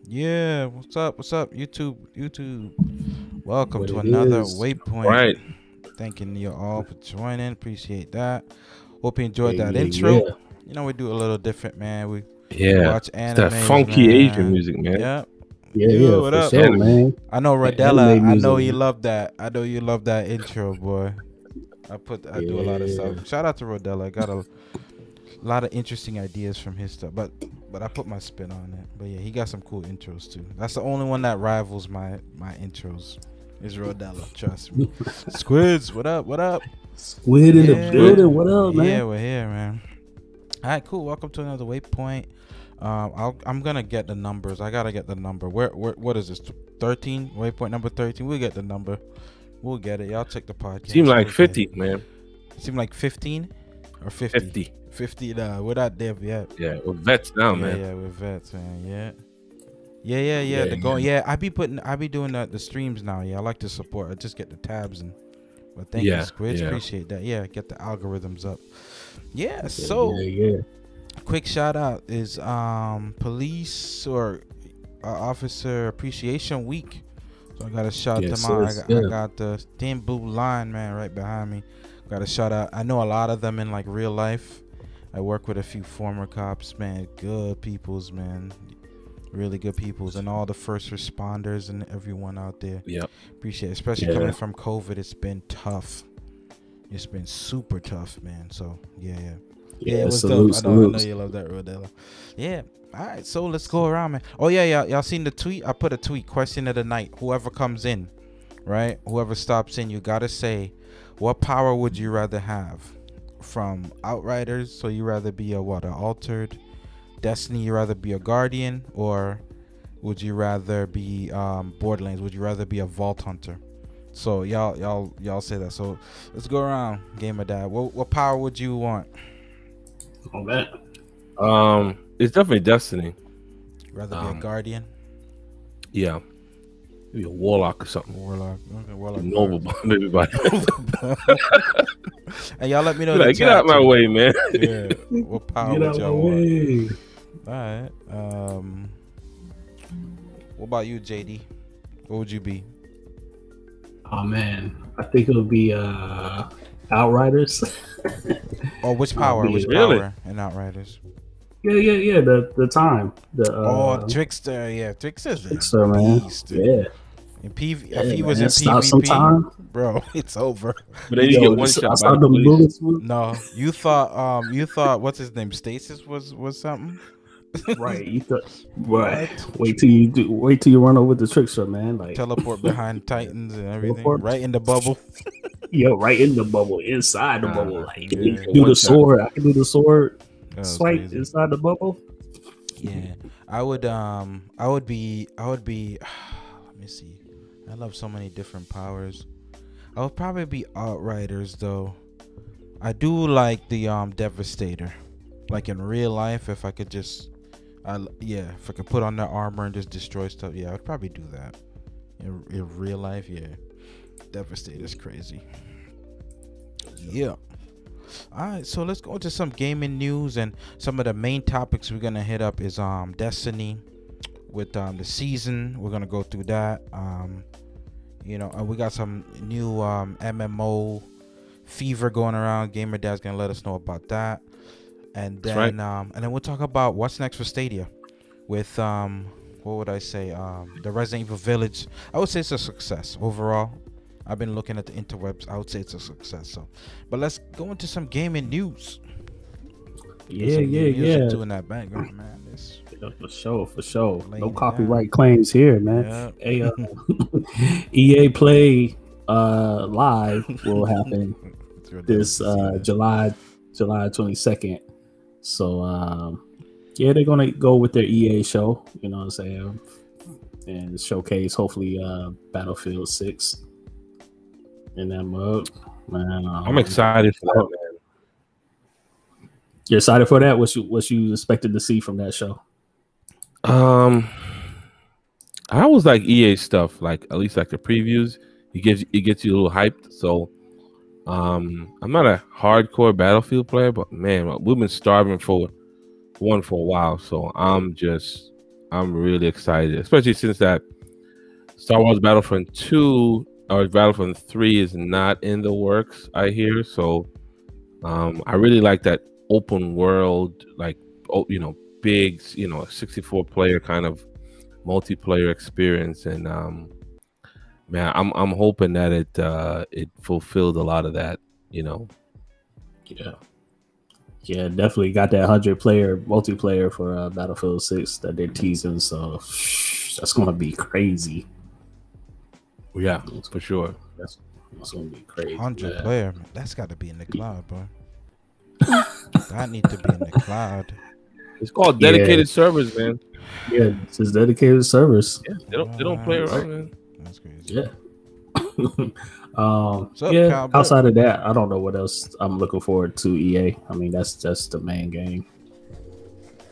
Yeah, what's up? What's up, YouTube? YouTube. Welcome What to it another is. Waypoint. Right. Thanking you all for joining. Appreciate that. Hope you enjoyed Yeah, that yeah, intro. yeah. You know, we do a little different, man. We Yeah. watch It's that animes, funky Asian man. music, man. Yeah. Yeah, Yo, yeah, what for up? sure, Anime. man. I know Rodella. Anime I music, know you man. love that. I know you love that intro, boy. I do a lot of Yeah. stuff. Shout out to Rodella. I got a lot of interesting ideas from his stuff, but I put my spin on it. But yeah, he got some cool intros too. That's the only one that rivals my intros. Is Rodella, trust me. Squids, what up? What up? Squid in the Yeah. building. What up, Yeah, man? we're here, man. All right, cool. Welcome to another Waypoint. I'm gonna get the numbers. I gotta get the number. Where what is this? 13? Waypoint number 13. We'll get the number. We'll get it. Y'all check the podcast. Seemed like We'll get 50, it. man. Seem like 15 or 50. 50. 50. We're not there yet. Yeah, we're vets now, Yeah, man. yeah, we're vets, man. Yeah. The going. Yeah, I be doing the streams now. Yeah, I like to support. I just get the tabs and. But thank you, Yeah, Squid. yeah. Appreciate that. Yeah, get the algorithms up. Yeah. So, Yeah. quick shout out is police or officer appreciation week. So I got to shout Yes, them out. yes, I yeah. got the thin blue line, man, right behind me. Got to shout out. I know a lot of them in like real life. I work with a few former cops, man. Good peoples, man. Really good peoples, and all the first responders and everyone out there. Yep. Appreciate it. Especially Yeah. coming from COVID. It's been tough. It's been super tough, man. So yeah. Yeah, it was salute, dope. I know salute. you love that, Rodella. Yeah. All right, so let's go around, man. Oh yeah. Y'all seen the tweet? I put a tweet. Question of the night. Whoever comes in, right? Whoever stops in, you gotta say, what power would you rather have? From Outriders, so you rather be a what? An altered Destiny? You rather be a guardian, or would you rather be Borderlands? Would you rather be a Vault Hunter? So y'all say that. So let's go around. Gamer Dad. What power would you want? All that. It's definitely Destiny. Rather be a guardian, Yeah. Maybe a warlock or something. warlock. Okay, warlock. Noble bomb everybody. And y'all let me know. in the Like, get chat, out my too. way, man. Yeah. What power Get would out my y'all want? way. All right. What about you, JD? What would you be? Oh man, I think it'll be Outriders. Oh, which power? be- Which Really? power in Outriders? yeah. The time. The Trickster. Yeah, Trickster's a Trickster, man. beast, dude. Yeah. In PV, Yeah, if he was man. in Stop PvP, sometime. bro, it's over. But then you get one shot by Stop the the police. bullets. No, you thought what's his name? Stasis was something. Right. You thought. Right. Wait till you run over the trickster, man. Like Teleport behind Titans and everything, Teleport. right in the bubble. yo, right in the bubble, inside the bubble. Like yeah. you can do One the shot. sword. I can do the sword That was swipe crazy. inside the bubble. Yeah, I would be. Let me see. I love so many different powers. I would probably be Outriders though. I do like the Devastator. Like in real life, if I could just, if I could put on that armor and just destroy stuff, yeah, I'd probably do that. In real life, yeah, Devastator's crazy. Yeah. All right, so let's go into some gaming news, and some of the main topics we're gonna hit up is Destiny with the season. We're gonna go through that. And we got some new MMO fever going around. Gamer Dad's gonna let us know about that, and then That's and then we'll talk about what's next for Stadia with what would I say, the Resident Evil Village. I would say it's a success overall. I've been looking at the interwebs. I would say it's a success. So, but let's go into some gaming news. Yeah. Doing that background, man. This, Yeah, for sure. Laying No it copyright claims here, man. yeah. Hey, EA Play live will happen It's ridiculous this to see that. July 22nd. So they're gonna go with their EA show. You know what I'm saying, and showcase hopefully Battlefield 6 in that mode. Man, I'm excited for that, man. You're excited for that? What you expected to see from that show? I always like EA stuff, like at least like the previews. It gets you a little hyped. So I'm not a hardcore Battlefield player, but man, we've been starving for one for a while. So I'm I'm really excited, especially since that Star Wars Battlefront 2 or Battlefront 3 is not in the works, I hear. So I really like that open world, like, big, 64 player kind of multiplayer experience. And man, I'm hoping that it fulfilled a lot of that, Yeah. Yeah, definitely got that 100-player multiplayer for Battlefield 6 that they're teasing. So that's gonna be crazy. Yeah, for sure. That's gonna be crazy. 100 player, man. That's got to be in the cloud, bro. That need to be in the cloud. It's called dedicated servers, man. Yeah, it's just dedicated servers. Yeah, they don't play around, man. That's crazy. Yeah. What's up, yeah. Cowboy? Outside of that, I don't know what else I'm looking forward to. EA. I mean, that's just the main game.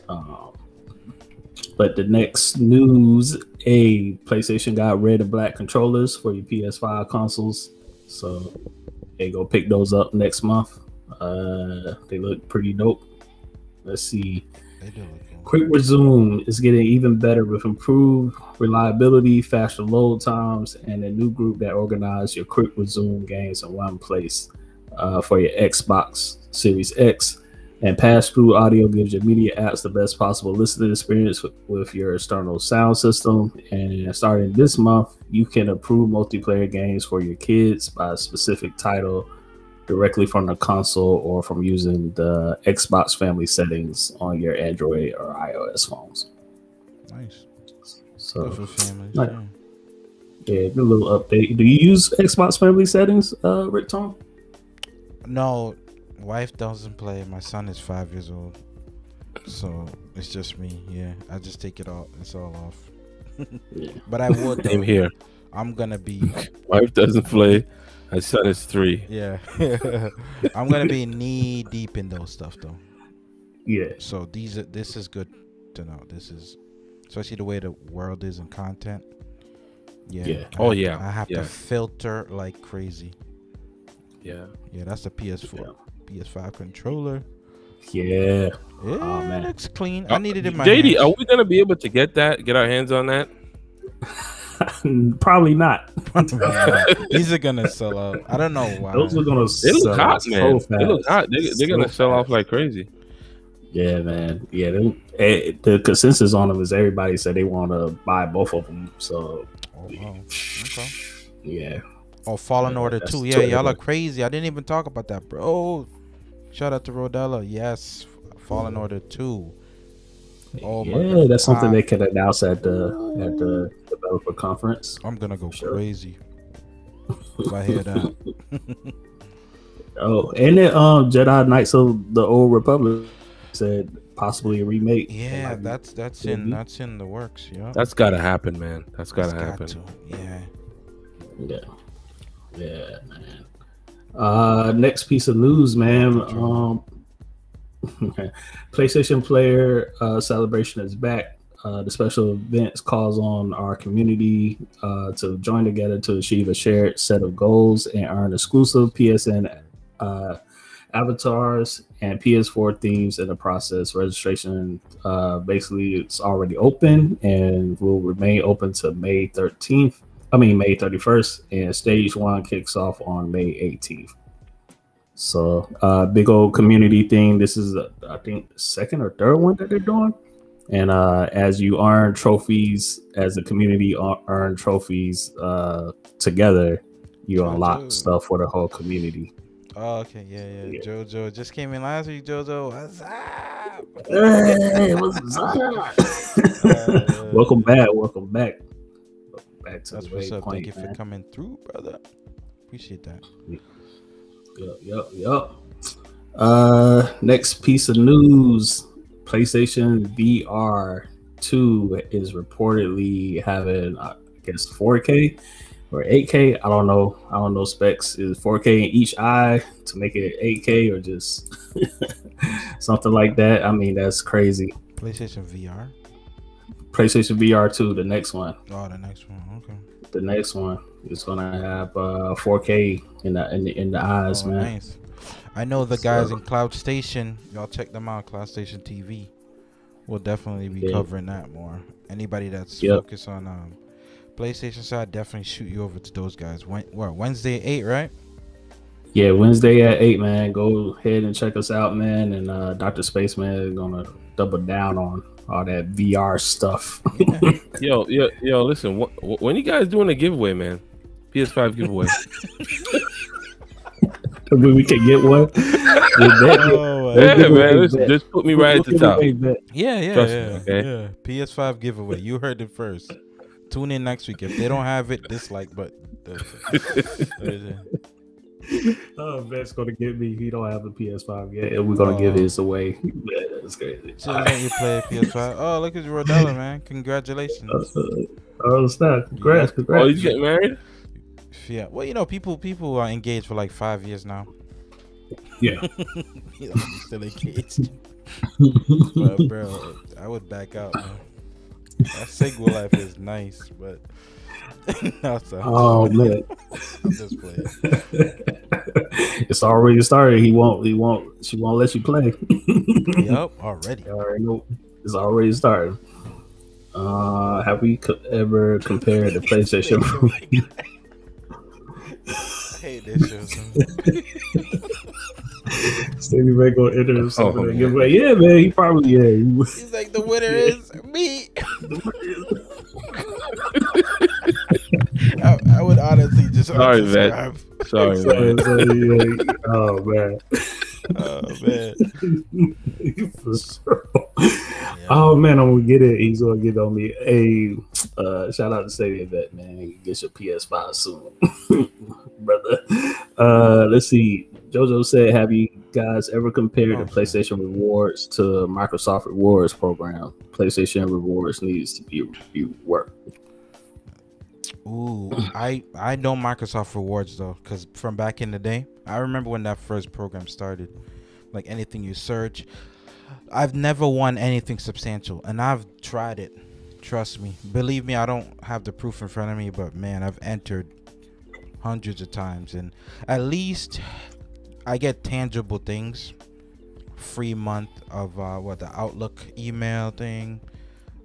But the next news: PlayStation got red and black controllers for your PS5 consoles. So they go pick those up next month. They look pretty dope. Let's see. They do look cool. Quick Resume is getting even better with improved reliability, faster load times, and a new group that organizes your Quick Resume games in one place for your Xbox Series X. And pass-through audio gives your media apps the best possible listening experience with your external sound system. And starting this month, you can approve multiplayer games for your kids by a specific title directly from the console or from using the Xbox family settings on your Android or iOS phones. Nice. So, Good for families. like, yeah. yeah, good little update. Do you use Xbox family settings, Rick Tom? No, wife doesn't play. My son is 5 years old, so it's just me. Yeah, I just take it all. It's all off. Yeah. But I would. Same here. I'm gonna be. Wife doesn't play. My son is 3. Yeah. I'm gonna be knee deep in those stuff though. Yeah. So this is good to know. This is, especially the way the world is in content. Yeah. Yeah. Oh, yeah. I have Yeah. to filter like crazy. Yeah. Yeah, that's the PS4, Yeah. PS5 controller. Yeah. Yeah, man. it looks clean. I need it in my JD, hands. are we gonna be able to get our hands on that? Probably not. These are gonna sell out. I don't know why. Those are gonna They sell look hot, so man. fast. They look hot. They're gonna sell off like crazy. Yeah, man. Yeah, the consensus on them is everybody said they want to buy both of them. So, Oh, wow. Okay. yeah. Oh, Fallen Yeah, Order that's 2. Yeah, totally y'all are good. crazy. I didn't even talk about that, bro. Oh, shout out to Rodella. Yes, Fallen Order 2. Oh my Yeah, God. that's something they can announce at the developer conference. I'm gonna go Sure. crazy if I hear that. Oh, and then Jedi Knights of the Old Republic said possibly a remake. Yeah, that's in the works. Yeah, That's gotta happen, man. That's gotta It's got happen. to. Yeah. Yeah, man. Next piece of news, man. PlayStation Player Celebration is back. The special events calls on our community to join together to achieve a shared set of goals and earn exclusive PSN avatars and PS4 themes in the process. Registration basically it's already open and will remain open to May 31st, and stage 1 kicks off on May 18th. So big old community thing. This is I think the second or third one that they're doing. And as you earn trophies, as the community earn trophies together, you unlock stuff for the whole community. Oh, okay, yeah. JoJo just came in last week. JoJo, what's up? Hey, what's up? Welcome back. Welcome back to That's the what's up. Waypoint, Thank you for coming through, brother. Appreciate that. Yep. Next piece of news: PlayStation VR 2 is reportedly having, I guess, 4K or 8K. I don't know specs. Is 4K in each eye to make it 8K or just something like that? I mean, that's crazy. PlayStation VR. PlayStation VR 2, the next one. Oh, the next one. Okay. The next one is gonna have 4K in the eyes, man. Nice. I know the guys in Cloud Station. Y'all check them out. Cloud Station TV. we'll definitely be covering that more. Anybody that's focused on PlayStation side, definitely shoot you over to those guys. Wednesday at 8, right? Yeah, Wednesday at 8, man. Go ahead and check us out, man. And Dr. Spaceman is gonna double down on all that VR stuff. Yo, listen, when you guys doing a giveaway, man? PS5 giveaway. We can get one. Yeah, man. Listen, just put me right at the top. Yeah. PS5 giveaway. You heard it first. Tune in next week. If they don't have it, dislike button. Vet's gonna get me. He don't have a PS5 yet, and we're gonna give his away. Yeah, that's crazy. So let you play PS5. Oh, look at Rodella, man! Congratulations. Snap! Congrats! Oh, you getting married? Yeah. Well, people are engaged for like 5 years now. Yeah. Still engaged. But bro, I would back out, man. That single life is nice, but oh man, just play. It's already started. She won't let you play. Yep, already. It's already started. Have we ever compared the PlayStation? I hate this show. Stevie Ray gonna enter himself and give away. Yeah, man, he probably He's like, the winner is me. I would honestly just sorry, Vet. Sorry, man. Oh man. Oh man, I'm gonna get it. He's gonna get on me. Hey, shout out to Stadia Vet, man. You get your PS5 soon, brother. Let's see. JoJo said, "Have you guys ever compared the PlayStation Rewards to Microsoft Rewards program? PlayStation Rewards needs to be reworked." Ooh, I know Microsoft Rewards though, because from back in the day, I remember when that first program started. Like anything you search, I've never won anything substantial, and I've tried it. Trust me, believe me, I don't have the proof in front of me, but man, I've entered hundreds of times, and at least I get tangible things. Free month of the Outlook email thing.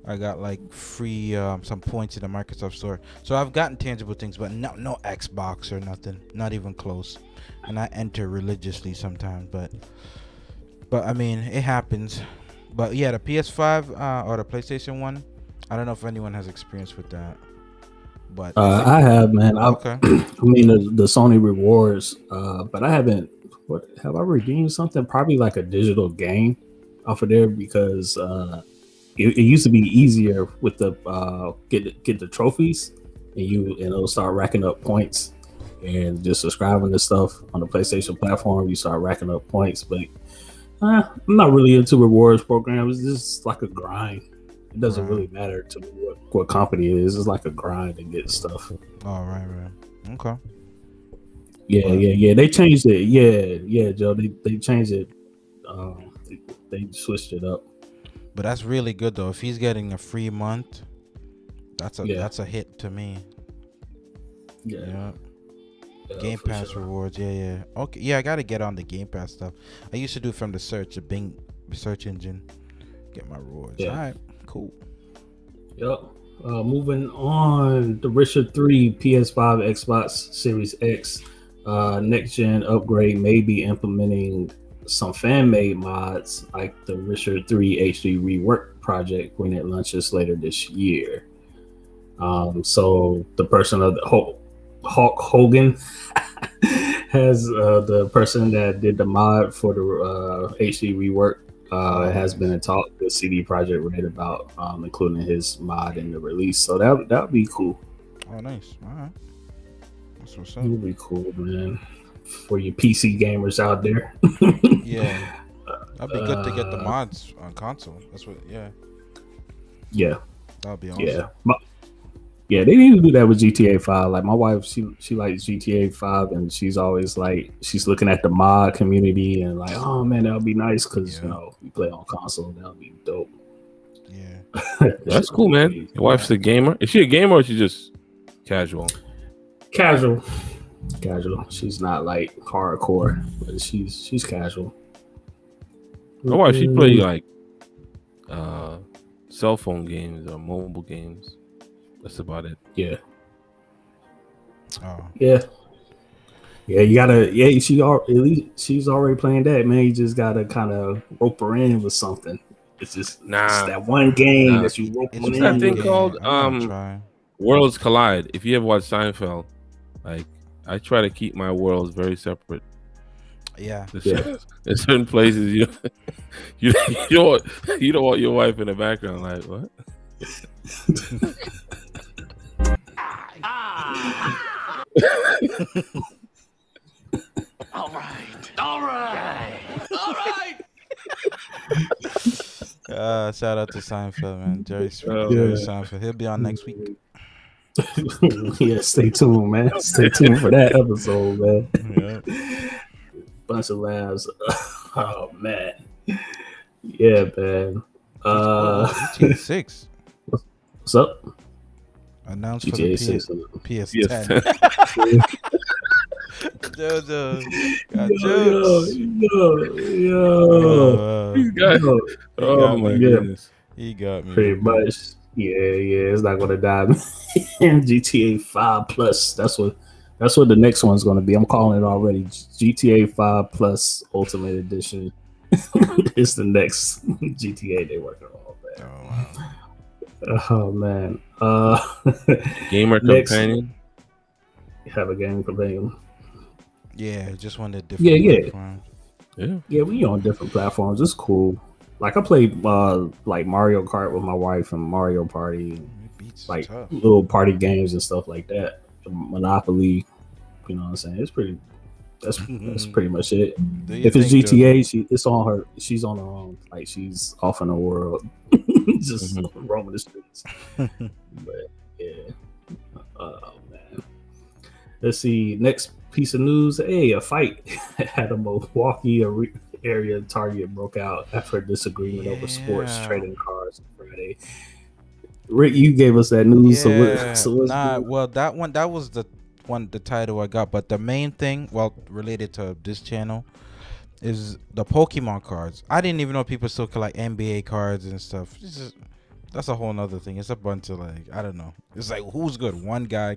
I got like free some points in the Microsoft Store, so I've gotten tangible things, but no Xbox or nothing, not even close. And I enter religiously sometimes, but I mean, it happens. But yeah, the PS5 or the PlayStation 1, I don't know if anyone has experience with that, but I have, man. Okay. I mean the Sony rewards, but I haven't. What have I redeemed something? Probably like a digital game off of there, because it used to be easier with the get the trophies, and it'll start racking up points, and just subscribing to stuff on the PlayStation platform, you start racking up points. But I'm not really into rewards programs. It's just like a grind. It doesn't really matter to me what company it is. It's like a grind to get stuff. Oh, right. Okay. Yeah. They changed it. Yeah, Joe. They changed it. They switched it up. But that's really good though. If he's getting a free month, that's a hit to me. Yeah. Game Pass rewards. Yeah. Okay. Yeah, I gotta get on the Game Pass stuff. I used to do from the Bing search engine. Get my rewards. Yeah. All right. Cool. Yep. Moving on, the Richard 3 PS5 Xbox Series X next gen upgrade may be implementing some fan-made mods like the Richard 3 HD rework project when it launches later this year. So the person of the Hulk Hogan has the person that did the mod for the HD rework has been in talk with CD Projekt Red about including his mod in the release. So that would be cool. Oh, nice. All right. That's what's up. It would be cool, man. For you PC gamers out there. Yeah. That'd be good to get the mods on console. That's what, Yeah. That'd be awesome. Yeah. Yeah, they need to do that with GTA 5. Like my wife, she likes GTA 5, and she's always like, she's looking at the mod community and like, oh man, that would be nice because we play on console. That would be dope. Yeah. That's cool, man. Your wife's a gamer. Is she a gamer or is she just casual? Casual. She's not like hardcore, but she's casual. My wife, she play like cell phone games or mobile games. That's about it. Yeah. Oh. Yeah. Yeah, you gotta. Yeah, at least she's already playing that, man. You just gotta kind of rope her in with something. It's just it's that one game that you rope them What's in. that thing with. called? Try. Worlds Collide. If you ever watch Seinfeld, like I try to keep my worlds very separate. Yeah. In certain places, you don't want your wife in the background. Like what? All right. Shout out to Seinfeld, man. Jerry Seinfeld. He'll be on next week. Yeah, stay tuned, man. Stay tuned for that episode, man. Yeah. Bunch of laughs. Oh man. Yeah, man. GTA 6 What's up? announced GTA for the 6. PS10. Jojo got jokes. Oh my goodness. He got me. Pretty much. Yeah. It's not gonna die. GTA 5 Plus. That's what the next one's gonna be. I'm calling it already. GTA 5 Plus Ultimate Edition. It's the next GTA they're working on, man. Oh man. Gamer companion. Have a game companion. Yeah, just one of the different platforms. Yeah, we on different platforms. It's cool. Like I play like Mario Kart with my wife and Mario Party, like little party games and stuff like that. Monopoly, you know what I'm saying? It's pretty. That's pretty much it. If it's GTA, it's on her. She's on her own. Like she's off in the world, just roaming the streets. But yeah, oh man. Let's see. Next piece of news. Hey, a fight at a Milwaukee area Target broke out after a disagreement over sports trading cards on Friday. Rick, you gave us that news. Yeah. Well, that was the title I got, but the main thing, related to this channel, is the Pokemon cards. I didn't even know people still collect NBA cards and stuff. That's a whole nother thing. It's a bunch of I don't know. It's like who's good? One guy,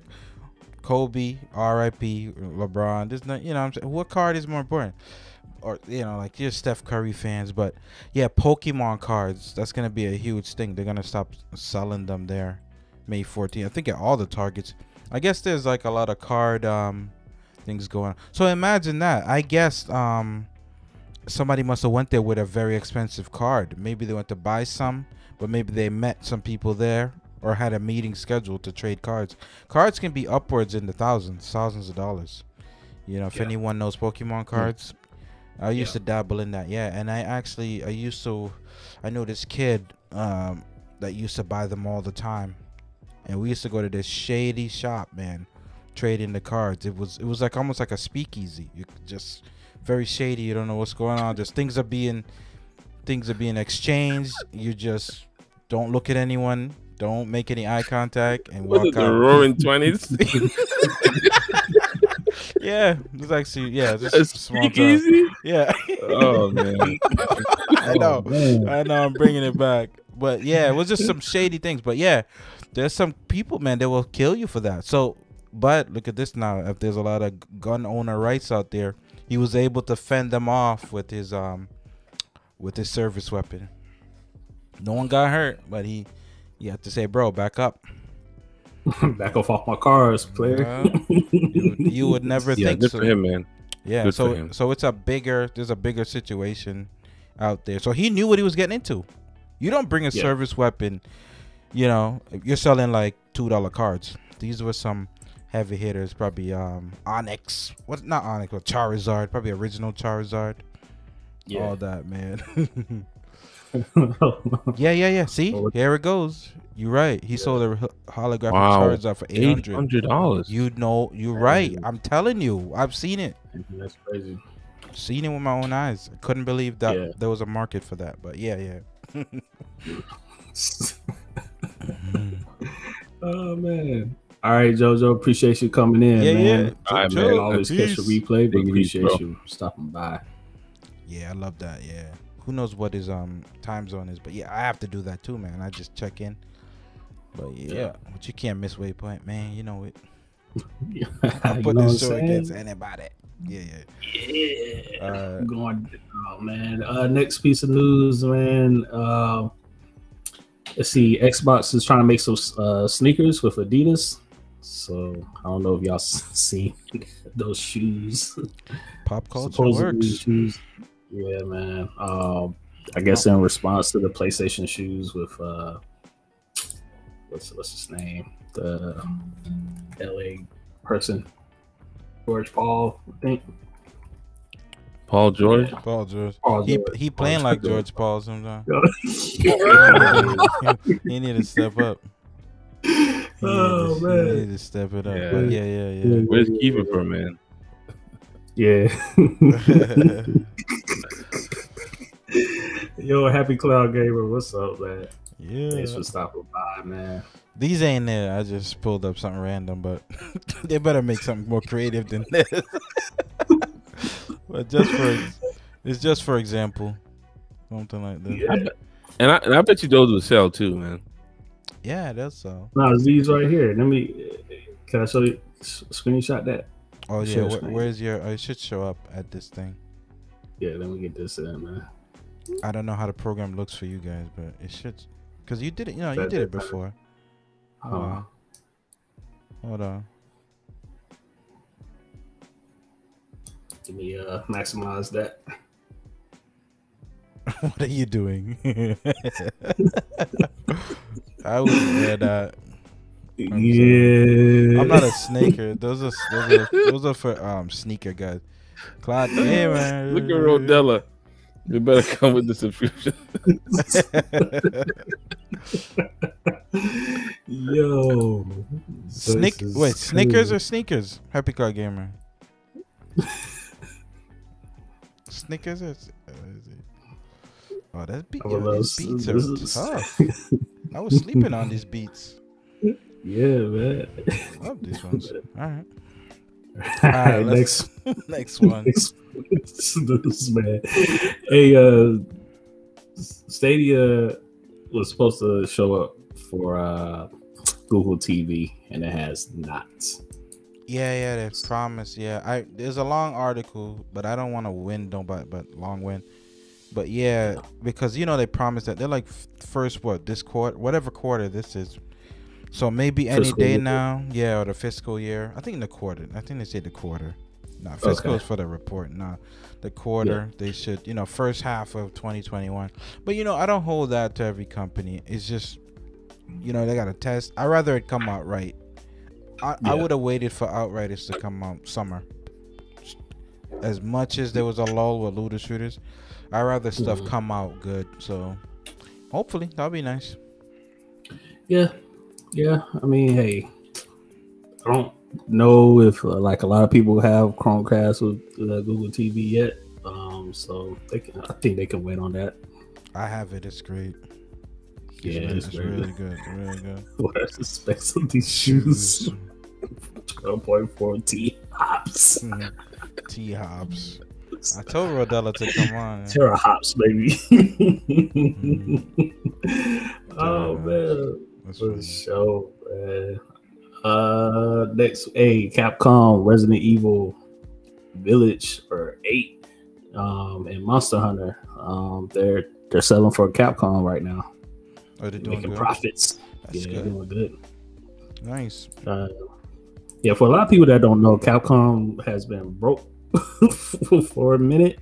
Kobe, R.I.P., LeBron. There's no, what I'm saying. What card is more important? Or like you're Steph Curry fans, but yeah, Pokemon cards. That's gonna be a huge thing. They're gonna stop selling them there, May 14th. I think at all the Targets. I guess there's like a lot of card things going on. So imagine that. I guess somebody must have went there with a very expensive card. Maybe they went to buy some, but maybe they met some people there or had a meeting scheduled to trade cards. Cards can be upwards in the thousands of dollars. If anyone knows Pokemon cards, I used to dabble in that. Yeah, and I know this kid that used to buy them all the time. And we used to go to this shady shop, man, trading the cards. It was like almost like a speakeasy. You just very shady. You don't know what's going on. Just things are being exchanged. You just don't look at anyone. Don't make any eye contact and walk out. The Roaring 20s. Yeah, it's actually just a small speakeasy. Yeah. Oh man. I know. I'm bringing it back. But yeah, it was just some shady things. But yeah, there's some people, man, they will kill you for that. So, but look at this now. If there's a lot of gun owner rights out there, he was able to fend them off with his service weapon. No one got hurt, but he had to say, "Bro, back up." Back off my cars, player. You would never think good so. For him, man. Yeah, good so it's there's a bigger situation out there. So he knew what he was getting into. You don't bring a service weapon, you're selling like $2 cards. These were some heavy hitters, probably Onyx. What's not Onyx, but Charizard, probably original Charizard. Yeah. All that, man. Yeah. See, here it goes. You're right. He sold a holographic Charizard for $800. You're right. I'm telling you, I've seen it. That's crazy. Seen it with my own eyes. I couldn't believe that there was a market for that. But yeah. Oh man. All right, Jojo. Appreciate you coming in, man. Yeah. All right, man. Always catch a replay, but appreciate you stopping by. Yeah, I love that. Yeah. who knows what his time zone is. But yeah, I have to do that too, man. I just check in. But yeah, but you can't miss Waypoint, man. You know it. I'll put this show against anybody. Yeah. Going, oh man. Next piece of news, man. Let's see. Xbox is trying to make some sneakers with Adidas. So I don't know if y'all see those shoes. Pop culture works. Shoes. Yeah, man. I guess in response to the PlayStation shoes with what's his name? The LA person, George Paul, I think. Paul George. Paul George. He playing like George Paul sometimes. He need to step up. He need to step it up. Yeah. Where's Keeper, man? Yeah. Yo, Happy Cloud Gamer, what's up, man? Yeah. Thanks for stopping by, man. These ain't there. I just pulled up something random, but they better make something more creative than this. But it's just for example, something like that. Yeah. And I bet you those would sell too, man. Yeah, that's so. No, it's these right here. Can I show you? Screenshot that. Oh yeah, where's your? It should show up at this thing. Yeah, let me get this in, man. I don't know how the program looks for you guys, but it should, because you did it. You did it before. Hold on. Let me maximize that. What are you doing? I would wear that. Yeah, I'm not a sneaker. Those are for sneaker guys. Clyde, hey man. Look at Rodella. You better come with the subscription. Yo, wait, Snickers or sneakers? Happy Car Gamer. Snickers or oh, that's beat. These beats are tough. I was sleeping on these beats. Yeah, man. Love these ones. All right. All right, next one. This man. Hey, Stadia was supposed to show up for Google TV, and it has not. Yeah, they promised. Yeah, there's a long article, but I don't want to win, but long win. But yeah, because they promised that they're like first this quarter, whatever quarter this is. So maybe any day now, or the fiscal year. I think the quarter. I think they say the quarter. No, fiscal is for the report. No, the quarter. Yeah. They should, first half of 2021. But I don't hold that to every company. It's just, they got to test. I'd rather it come out right. I would have waited for Outriders to come out summer. As much as there was a lull with looter shooters, I'd rather stuff come out good. So hopefully that'll be nice. Yeah, I mean, hey, I don't know if like a lot of people have Chromecast with Google TV yet, so I think they can wait on that. I have it. It's great. It's really good. Really good. What are the specs of these shoes? 12.4 T hops. T hops. I told Rodella to come on. Terra hops, baby. Oh man. For sure, man. Next, Capcom Resident Evil Village or 8 and Monster Hunter. They're selling for Capcom right now. Are they doing making good? Profits? That's good. They're doing good. Nice. For a lot of people that don't know, Capcom has been broke for a minute.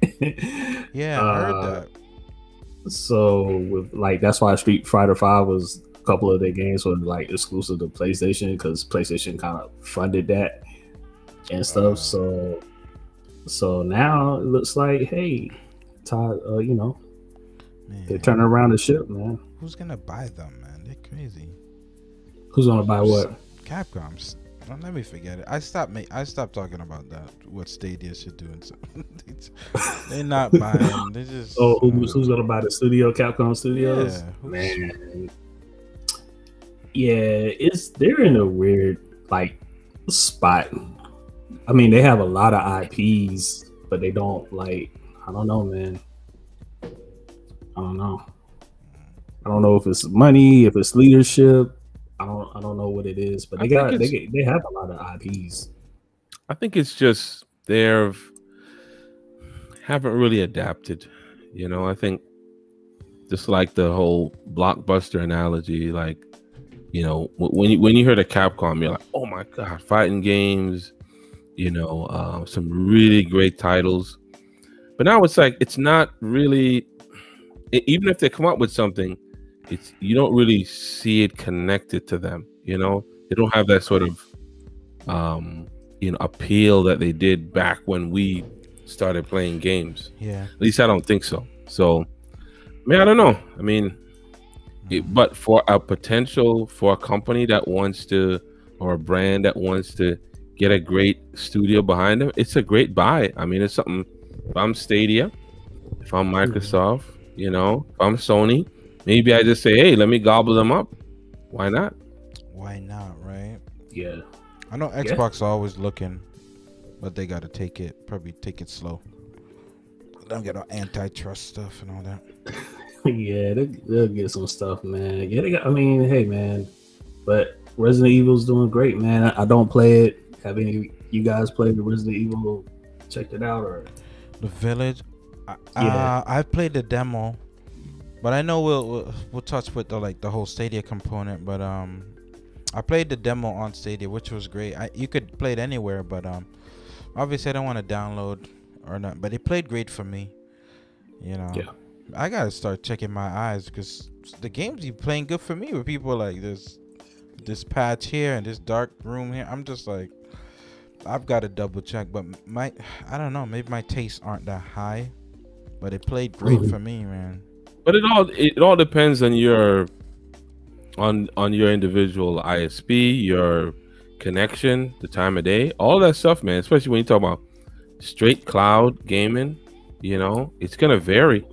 Yeah, I heard that. So with that's why Street Fighter 5 was a couple of their games were like exclusive to PlayStation because PlayStation kind of funded that and stuff. So now it looks like, hey, Todd, man, they're turning around the ship, man. Who's gonna buy them, man? They're crazy. Who's gonna buy what? Capcom's. Don't let me forget it. I stopped talking about that. What Stadia should do, and so they're not buying. They just. Oh, who's gonna buy the studio? Capcom Studios. Yeah, man. Yeah, they're in a weird spot. I mean, they have a lot of IPs, but they don't I don't know, man. I don't know. I don't know if it's money, if it's leadership. I don't know what it is, but I think they have a lot of IPs. I think it's just they've haven't really adapted. You know, I think just like the whole blockbuster analogy, like, you know, when you hear the Capcom, you're like, oh my god, fighting games, you know, some really great titles. But now it's like it's not really. Even if they come up with something, it's you don't really see it connected to them. You know, they don't have that sort of you know, appeal that they did back when we started playing games. Yeah. At least I don't think so. So, man, I don't know. I mean, but for a potential for a company that wants to, or a brand that wants to get a great studio behind them, it's a great buy. I mean, it's something. If I'm Stadia, if I'm Microsoft, you know, if I'm Sony, maybe I just say, hey, let me gobble them up. Why not? Why not, right? Yeah. I know Xbox is always looking, but they gotta probably take it slow. Don't get all antitrust stuff and all that. Yeah, they'll get some stuff, man. Yeah, they got. I mean, hey, man, but Resident Evil's doing great, man. I don't play it. Have any of you guys played the Resident Evil? Checked it out, or The Village? Yeah. I played the demo, but I know we'll touch with the whole Stadia component. But I played the demo on Stadia, which was great. You could play it anywhere, but obviously I don't want to download or not. But it played great for me. You know. Yeah. I gotta start checking my eyes because the games you playing good for me with people like this patch here and this dark room here. I'm just like, I've got to double check, but I don't know, maybe my tastes aren't that high, but it played great for me, man. But it all depends on your your individual ISP, your connection, the time of day, all that stuff, man. Especially when you talk about straight cloud gaming, you know, it's gonna vary.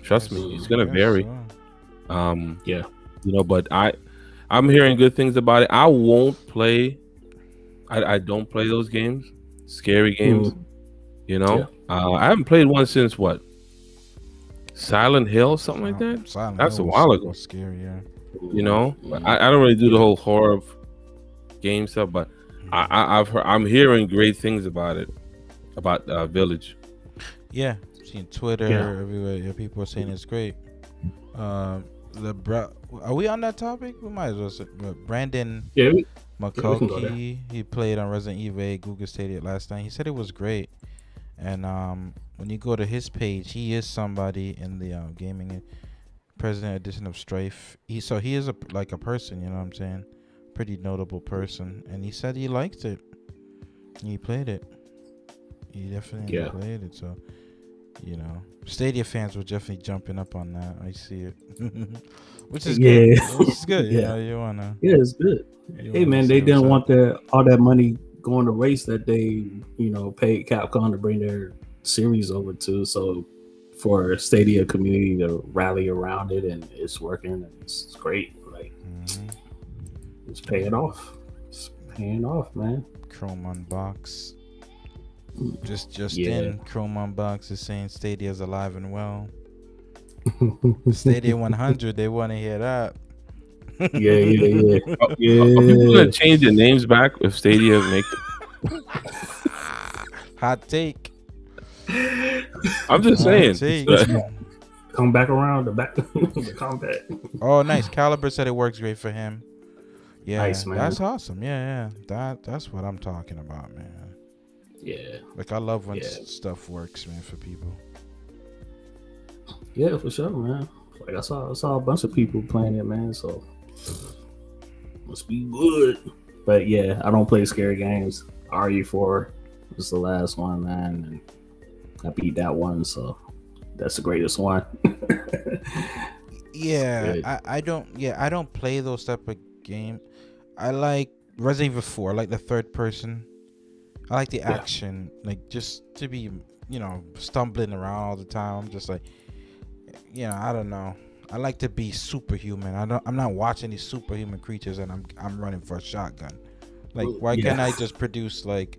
Trust me, it's gonna vary. So. Yeah. You know, but I'm hearing good things about it. I won't play. I don't play those games, scary games. You know, I haven't played one since what? Silent Hill, something like that. Silent That's Hill a while ago. Scary, yeah. You know, I don't really do the whole horror game stuff, but I'm hearing great things about it, about Village. Yeah, seeing Twitter everywhere. Yeah, people are saying it's great. Are we on that topic? We might as well say, Brandon McCulkey, he played on Resident Evil 8 Google Stadia last night. He said it was great. And when you go to his page, he is somebody in the gaming president edition of Strife. He is a person, you know what I'm saying? Pretty notable person. And he said he liked it. He played it. He definitely played it. So, you know, Stadia fans were definitely jumping up on that. I see it. Which is good. Which is good. Yeah. You wanna. Yeah, it's good. Hey, man, they didn't want all that money going to race that they, you know, paid Capcom to bring their series over to. So for Stadia community to rally around it, and it's working, and it's great. Like, it's paying off. It's paying off, man. Chrome Unbox. Just in, Chrome Unbox is saying Stadia's alive and well. Stadia 100, they want to hear that. Are people gonna change their names back if Stadia make it? Hot take. I'm just saying. Come back around the combat. Oh, nice. Caliber said it works great for him. Yeah, nice, man. That's awesome. Yeah. That's what I'm talking about, man. Yeah. Like, I love when stuff works, man, for people. Yeah, for sure, man. Like, I saw a bunch of people playing it, man. So must be good. But yeah, I don't play scary games. RE4 was the last one, man, and I beat that one, so that's the greatest one. I don't play those type of game. I like Resident Evil 4. I like the third person. I like the action, like, just to be, you know, stumbling around all the time. I'm just like, you know, I don't know. I like to be superhuman. I'm not watching these superhuman creatures and I'm running for a shotgun. Like, why can't I just produce, like,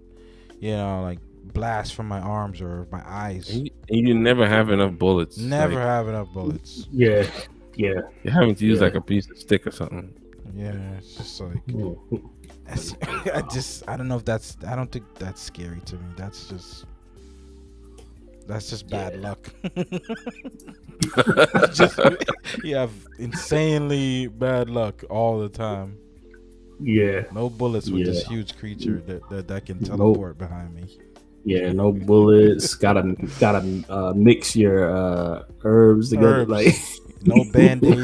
you know, like blast from my arms or my eyes. And you never have enough bullets. Never like, have enough bullets. Yeah. you're having to use Yeah. like a piece of stick or something. Yeah, it's just like Mhm. I don't know if that's. I don't think that's scary to me. That's just bad luck. Just you have insanely bad luck all the time. Yeah. No bullets with this Yeah. huge creature that can Nope. teleport behind me. Yeah, no bullets. Gotta mix your herbs together. Herbs. Like No band-aids. You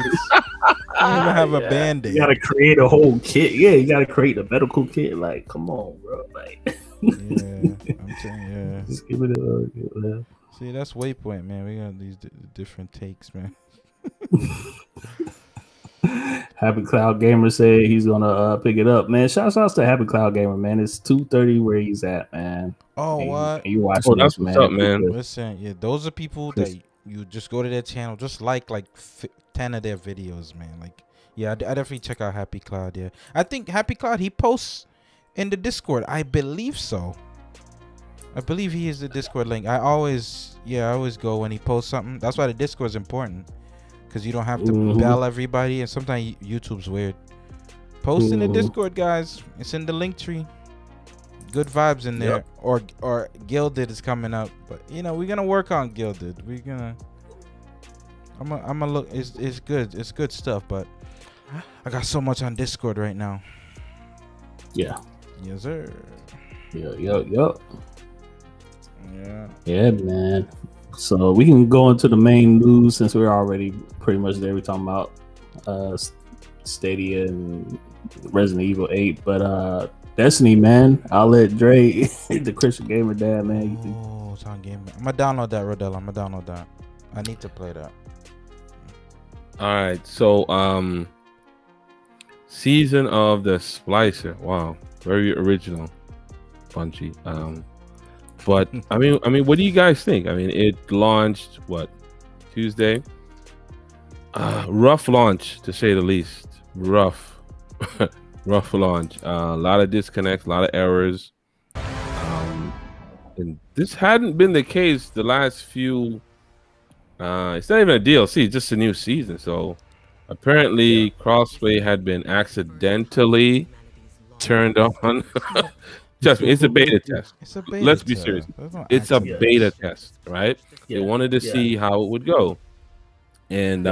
don't even have a yeah. band-aid. You gotta create a whole kit. Yeah, you gotta create a medical kit. Like, come on, bro. Like, Yeah, I'm saying, yeah. just give it a. See, that's Waypoint, man. We got these different takes, man. Happy Cloud Gamer said he's gonna pick it up, man. Shouts out to Happy Cloud Gamer, man. It's 2:30 where he's at, man. Oh, And what? you watching Oh, that's this, what's man? up, man. Listen, yeah, those are people that you just go to their channel, just like 10 of their videos, man. Like, yeah, I definitely check out Happy Cloud. Yeah, I think Happy Cloud, he posts in the Discord. I believe so. I believe he is the Discord link. I always go when he posts something. That's why the Discord is important, because you don't have to bell everybody, and sometimes YouTube's weird. Post in the Discord, guys. It's in the link tree. Good vibes in there. Yep. Or Gilded is coming up, but we're gonna work on Gilded. I'm gonna look. It's good. It's good stuff, but I got so much on Discord right now. Yeah. Yes, sir. Yep. Yeah. Yeah, man. So we can go into the main news since we're already pretty much there. We're talking about Stadia and Resident Evil 8, but Destiny, man. I'll let Dre, the Christian gamer dad, man. Oh, it's on Game. I'm gonna download that, Rodella. I'm gonna download that. I need to play that. All right, so Season of the Splicer. Wow, very original, Bungie. But I mean, what do you guys think? I mean, it launched Tuesday? Rough launch, to say the least. Rough launch. A lot of disconnects, a lot of errors. And this hadn't been the case the last few. It's not even a DLC, it's just a new season. So apparently, crossplay had been accidentally turned on. Trust me, it's a beta test. Let's be serious. It's a beta test, right? They wanted to see how it would go, and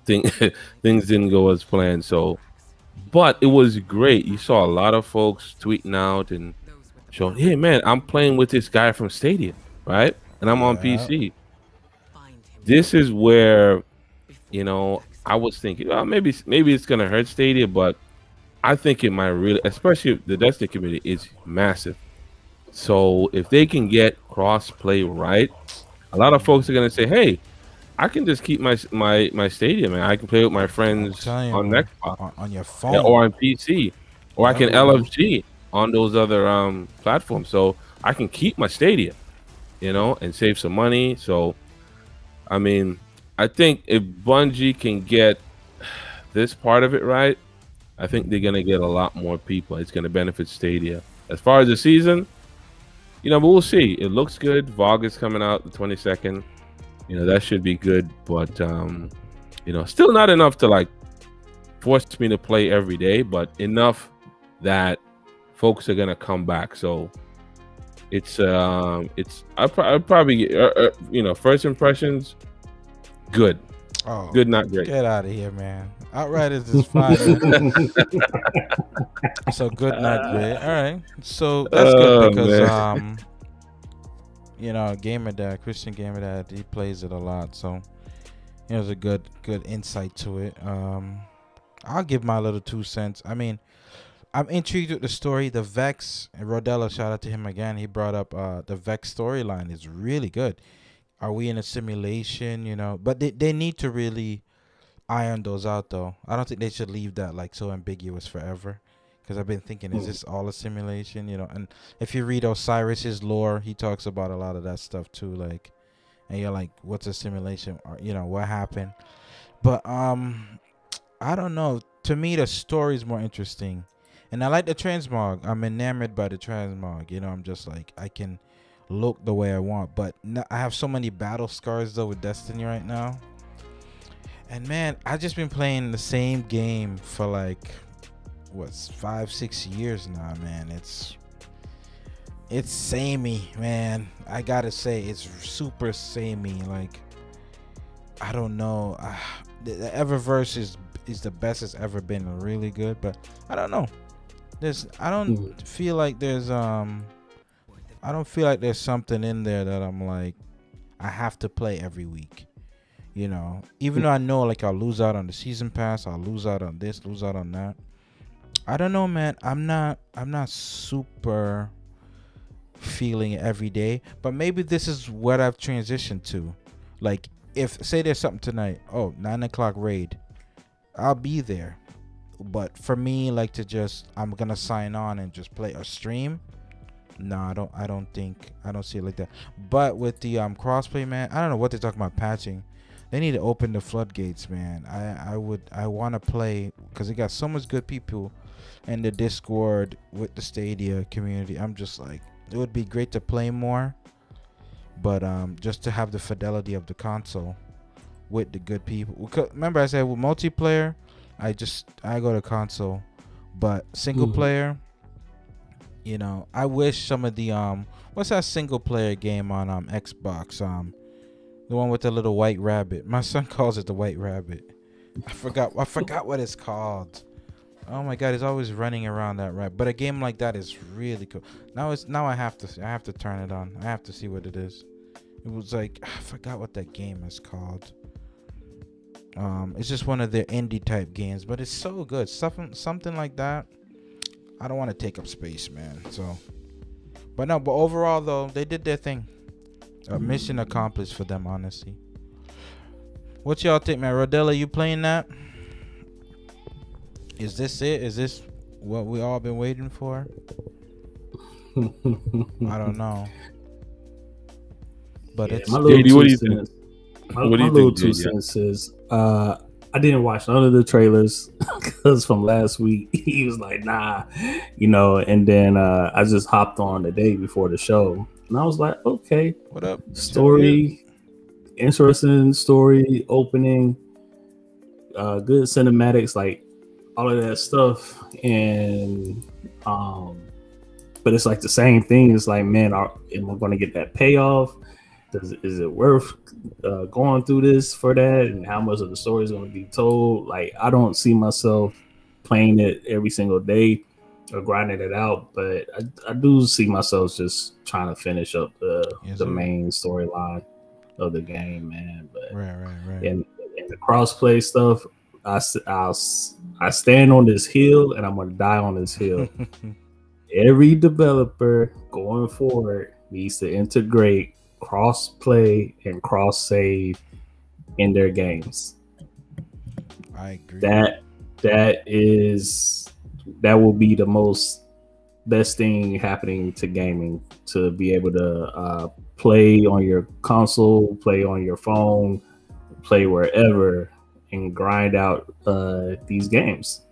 things didn't go as planned. So, but it was great. You saw a lot of folks tweeting out and showing, "Hey, man, I'm playing with this guy from Stadia, right? And I'm on PC." This is where, I was thinking, well, maybe it's gonna hurt Stadia, but I think it might really, especially the Destiny community, is massive. So if they can get cross-play right, a lot of folks are gonna say, "Hey, I can just keep my Stadia, man. I can play with my friends on Xbox, on your phone, or on PC, or I can LFG on those other platforms. So I can keep my Stadia, and save some money." So, I mean, I think if Bungie can get this part of it right, I think they're gonna get a lot more people. It's gonna benefit Stadia. As far as the season, but we'll see. It looks good. VOG is coming out the 22nd. That should be good, but still not enough to force me to play every day, but enough that folks are gonna come back. So I probably first impressions, good. Oh, good, not great. Get out of here, man. Outriders is fine. So good, not great. All right, so that's good because Gamer Dad, Christian Gamer Dad, he plays it a lot, so there's a good insight to it. I'll give my little 2 cents. I mean, I'm intrigued with the story. The Vex, and Rodella, shout out to him again. He brought up the Vex storyline is really good. Are we in a simulation? But they need to really iron those out, though. I don't think they should leave that so ambiguous forever. Because I've been thinking, is this all a simulation? And if you read Osiris's lore, he talks about a lot of that stuff too. And you're like, what's a simulation? Or what happened? But I don't know. To me, the story is more interesting. And I like the transmog. I'm enamored by the transmog. You know, I'm just like, I can look the way I want. But I have so many battle scars though with Destiny right now. And man, I just been playing the same game for like what's 5-6 years now, man. It's samey, man. I gotta say, it's super samey. Like, I don't know. The Eververse is the best it's ever been. Really good, but I don't know. I don't feel like there's something in there that I'm like, I have to play every week. You know, even though I know like I'll lose out on the season pass, I'll lose out on this, lose out on that. I don't know, man. I'm not super feeling it every day, but maybe this is what I've transitioned to. Like, if say there's something tonight, 9 o'clock raid, I'll be there. But for me, like, to just, I'm gonna sign on and just play or stream, no, I don't see it like that. But with the crossplay, man, I don't know what they're talking about patching. They need to open the floodgates, man. I want to play, because they got so much good people in the Discord with the Stadia community. I'm just like, it would be great to play more, but just to have the fidelity of the console with the good people. Remember I said with multiplayer, I go to console, but single player, you know, I wish some of the what's that single player game on Xbox, the one with the little white rabbit. My son calls it the white rabbit. I forgot what it's called. Oh my god, he's always running around that rabbit. But a game like that is really cool. Now I have to turn it on. I have to see what it is. It was like, I forgot what that game is called. It's just one of their indie type games, but it's so good. Something like that. I don't want to take up space, man. So, but overall though, they did their thing. Mission accomplished for them, honestly. What y'all think, man? Rodella, you playing that? Is this it? Is this what we all been waiting for? I don't know. But yeah, it's my little JD, what do you think? My little two cents is I didn't watch none of the trailers because from last week he was like, nah, you know, and then I just hopped on the day before the show and I was like, okay, what up? Story, interesting story, opening, good cinematics, like all of that stuff, and but it's like the same thing. It's like, man, am I going to get that payoff? Is it worth going through this for that? And how much of the story is going to be told? Like, I don't see myself playing it every single day or grinding it out, but I do see myself just trying to finish up the main storyline of the game, man. But right. And the crossplay stuff, I stand on this hill and I'm gonna die on this hill. Every developer going forward needs to integrate cross-play and cross-save in their games. I agree. That will be the best thing happening to gaming, to be able to play on your console, play on your phone, play wherever, and grind out these games.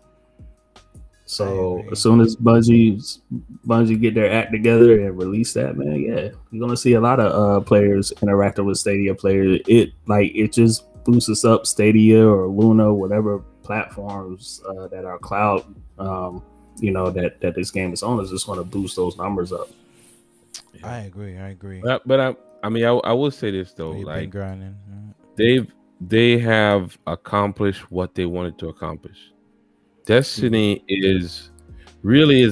So as soon as Bungie get their act together and release that, man, yeah, you're gonna see a lot of players interacting with Stadia players. It just boosts us up Stadia or Luna, whatever platforms that are cloud, you know, that this game is on. Is just want to boost those numbers up. I agree. But I mean, I will say this though, like, grinding. they have accomplished what they wanted to accomplish. Destiny is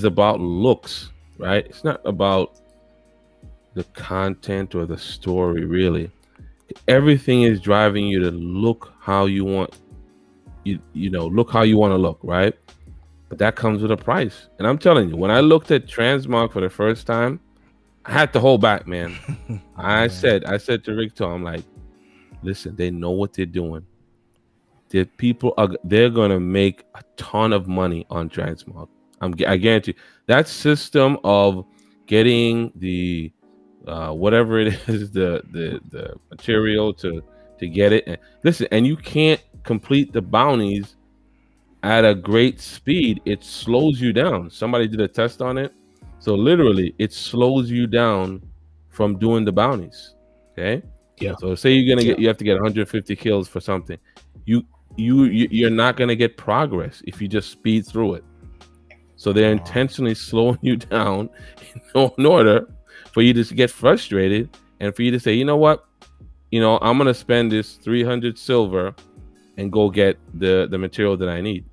about looks, right? It's not about the content or the story, really. Everything is driving you to look how you want, look how you want to look, right? But that comes with a price. And I'm telling you, when I looked at Transmog for the first time, I had to hold back, man. I said to Rick, I'm like, listen, they know what they're doing. They're gonna make a ton of money on Transmog. I guarantee you. That system of getting the whatever it is, the material to get it. And listen, and you can't complete the bounties at a great speed, it slows you down. Somebody did a test on it. So literally, it slows you down from doing the bounties. Okay. Yeah. So say you're gonna get, you have to get 150 kills for something. You're not gonna get progress if you just speed through it. So they're intentionally slowing you down in order for you to get frustrated and for you to say, you know what, I'm gonna spend this 300 silver and go get the material that I need.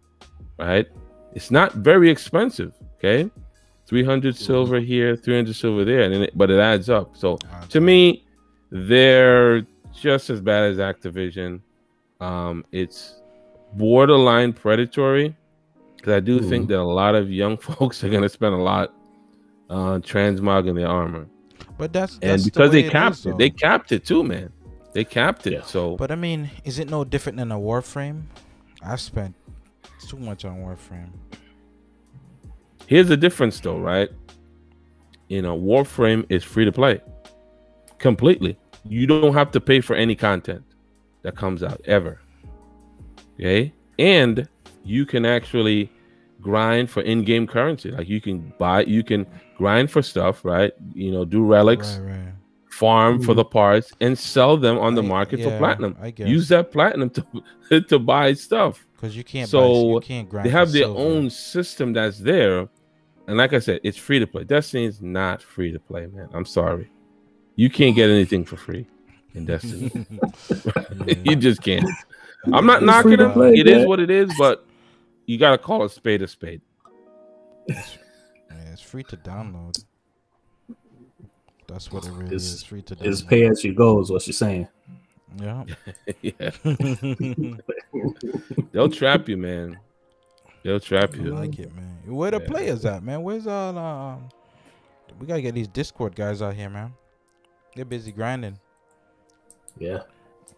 Right? It's not very expensive. Okay. 300 silver here, 300 silver there, but it adds up. So to me, they're just as bad as Activision. It's borderline predatory, because I do think that a lot of young folks are going to spend a lot transmogging their armor. But that's because they capped it too, man. They capped it. Yeah. So, but I mean, is it no different than a Warframe? I spent too much on Warframe. Here's the difference, though, right? Warframe is free to play completely. You don't have to pay for any content that comes out ever. Okay, and you can actually grind for in-game currency. Like you can grind for stuff, right? Do relics, farm for the parts, and sell them on the market for platinum. Use that platinum to buy stuff. Because you can't. So you can't grind. They have their silver. own system that's there, and like I said, it's free to play. Destiny is not free to play, man. I'm sorry, you can't get anything for free in Destiny. You just can't. I'm not knocking them. It is what it is, but you gotta call a spade a spade. It's free to download. That's what it really is. Free to download. It's pay as you go, is what you're saying. Yeah. Yeah. They'll trap you, man. They'll trap you. I like it, man. Where the players at, man? Where's all we gotta get these Discord guys out here, man. They're busy grinding. Yeah.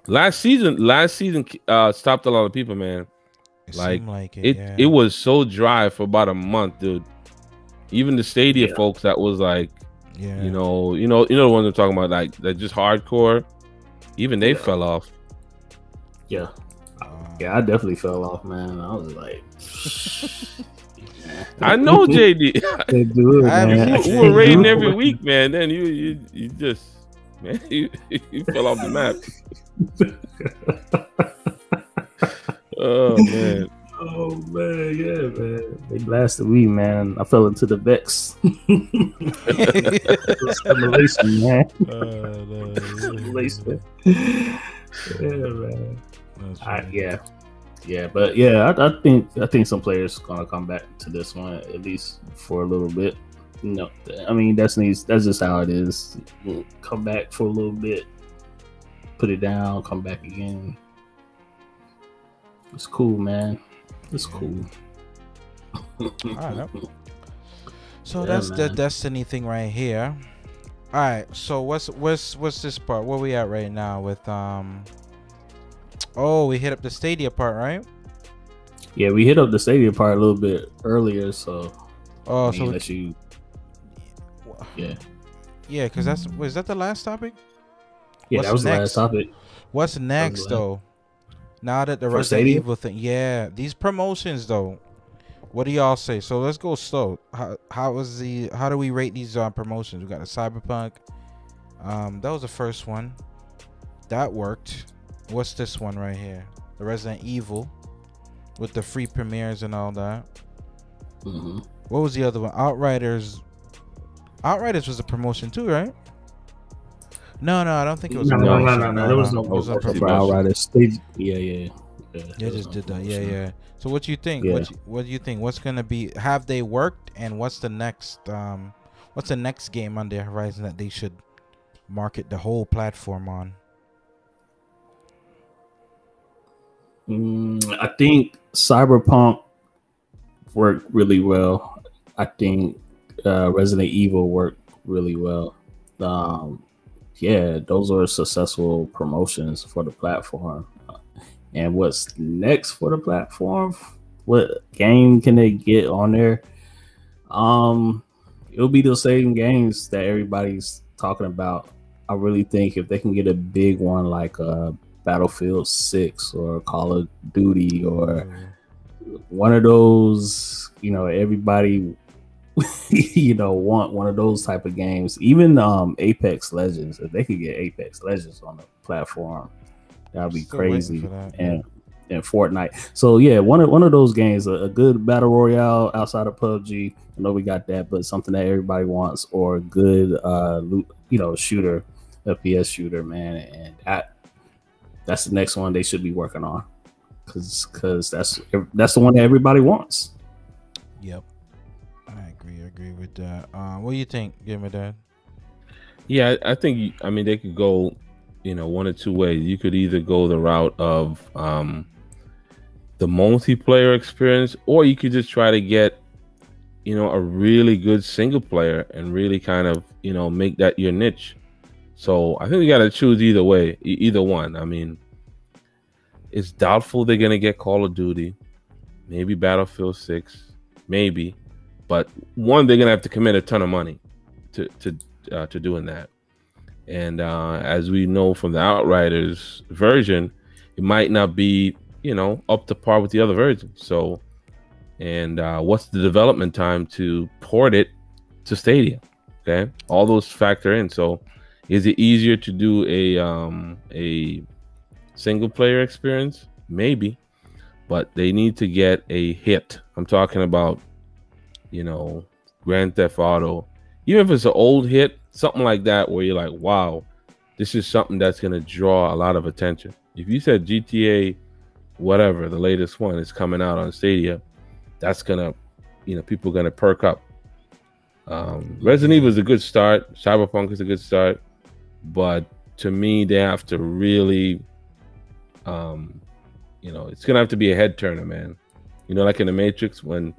Last season stopped a lot of people, man. It was so dry for about a month, dude. Even the Stadia folks that was like, you know the ones I'm talking about, like they're just hardcore. Even they fell off. Yeah. I definitely fell off, man. I was like, I know, JD. We were raiding every week, man. Then you just, man, you fell off the map. Oh man. Oh man, yeah, man. They blasted me, man. I fell into the Vex. Simulation, man. Simulation. Yeah, man. But I think some players gonna come back to this one at least for a little bit. I mean that's just how it is. We'll come back for a little bit, put it down, come back again. It's cool, man. It's cool. All right. So that's the Destiny thing right here. All right. So what's this part? Where we at right now with Oh, we hit up the Stadia part, right? Yeah, we hit up the Stadia part a little bit earlier. So yeah, because was that the last topic? Yeah, that was the last topic. What's next though? Now that the Resident Evil thing, these promotions though, what do y'all say? So let's go slow. How do we rate these promotions? We got a Cyberpunk. That was the first one. That worked. What's this one right here? The Resident Evil with the free premieres and all that. What was the other one? Outriders. Outriders was a promotion too, right? No, I don't think it was. No. There was no promotion for Outriders. They just did that. Yeah. So what do you think? What do you think? What's gonna be? Have they worked? And what's the next? What's the next game on their horizon that they should market the whole platform on? I think Cyberpunk worked really well. I think Resident Evil worked really well. Those are successful promotions for the platform. And what's next for the platform? What game can they get on there? It'll be the same games that everybody's talking about. I really think if they can get a big one like Battlefield 6 or Call of Duty or one of those, everybody, want one of those type of games. Even Apex Legends, if they could get Apex Legends on the platform, that'd be Still waiting crazy. for that, and Fortnite. So yeah, one of those games, a good battle royale outside of PUBG. I know we got that, but something that everybody wants, or a good shooter, FPS shooter, man. And that's the next one they should be working on, because that's the one that everybody wants. Yep, I agree with that. What do you think, Give Me Dad? Yeah, I think, I mean, they could go, one or two ways. You could either go the route of the multiplayer experience, or you could just try to get, a really good single player and really kind of, make that your niche. So I think we got to choose either way, either one. I mean, it's doubtful they're going to get Call of Duty, maybe Battlefield 6, maybe, but one, they're going to have to commit a ton of money to doing that. And as we know from the Outriders version, it might not be, up to par with the other versions. So, and what's the development time to port it to Stadia? Okay, all those factor in. So, is it easier to do a single player experience? Maybe, but they need to get a hit. I'm talking about, Grand Theft Auto. Even if it's an old hit, something like that, where you're like, wow, this is something that's going to draw a lot of attention. If you said GTA, whatever, the latest one is coming out on Stadia, that's going to, people are going to perk up. Resident Evil is a good start. Cyberpunk is a good start. But to me, they have to really, it's going to have to be a head turner, man. Like in the Matrix, when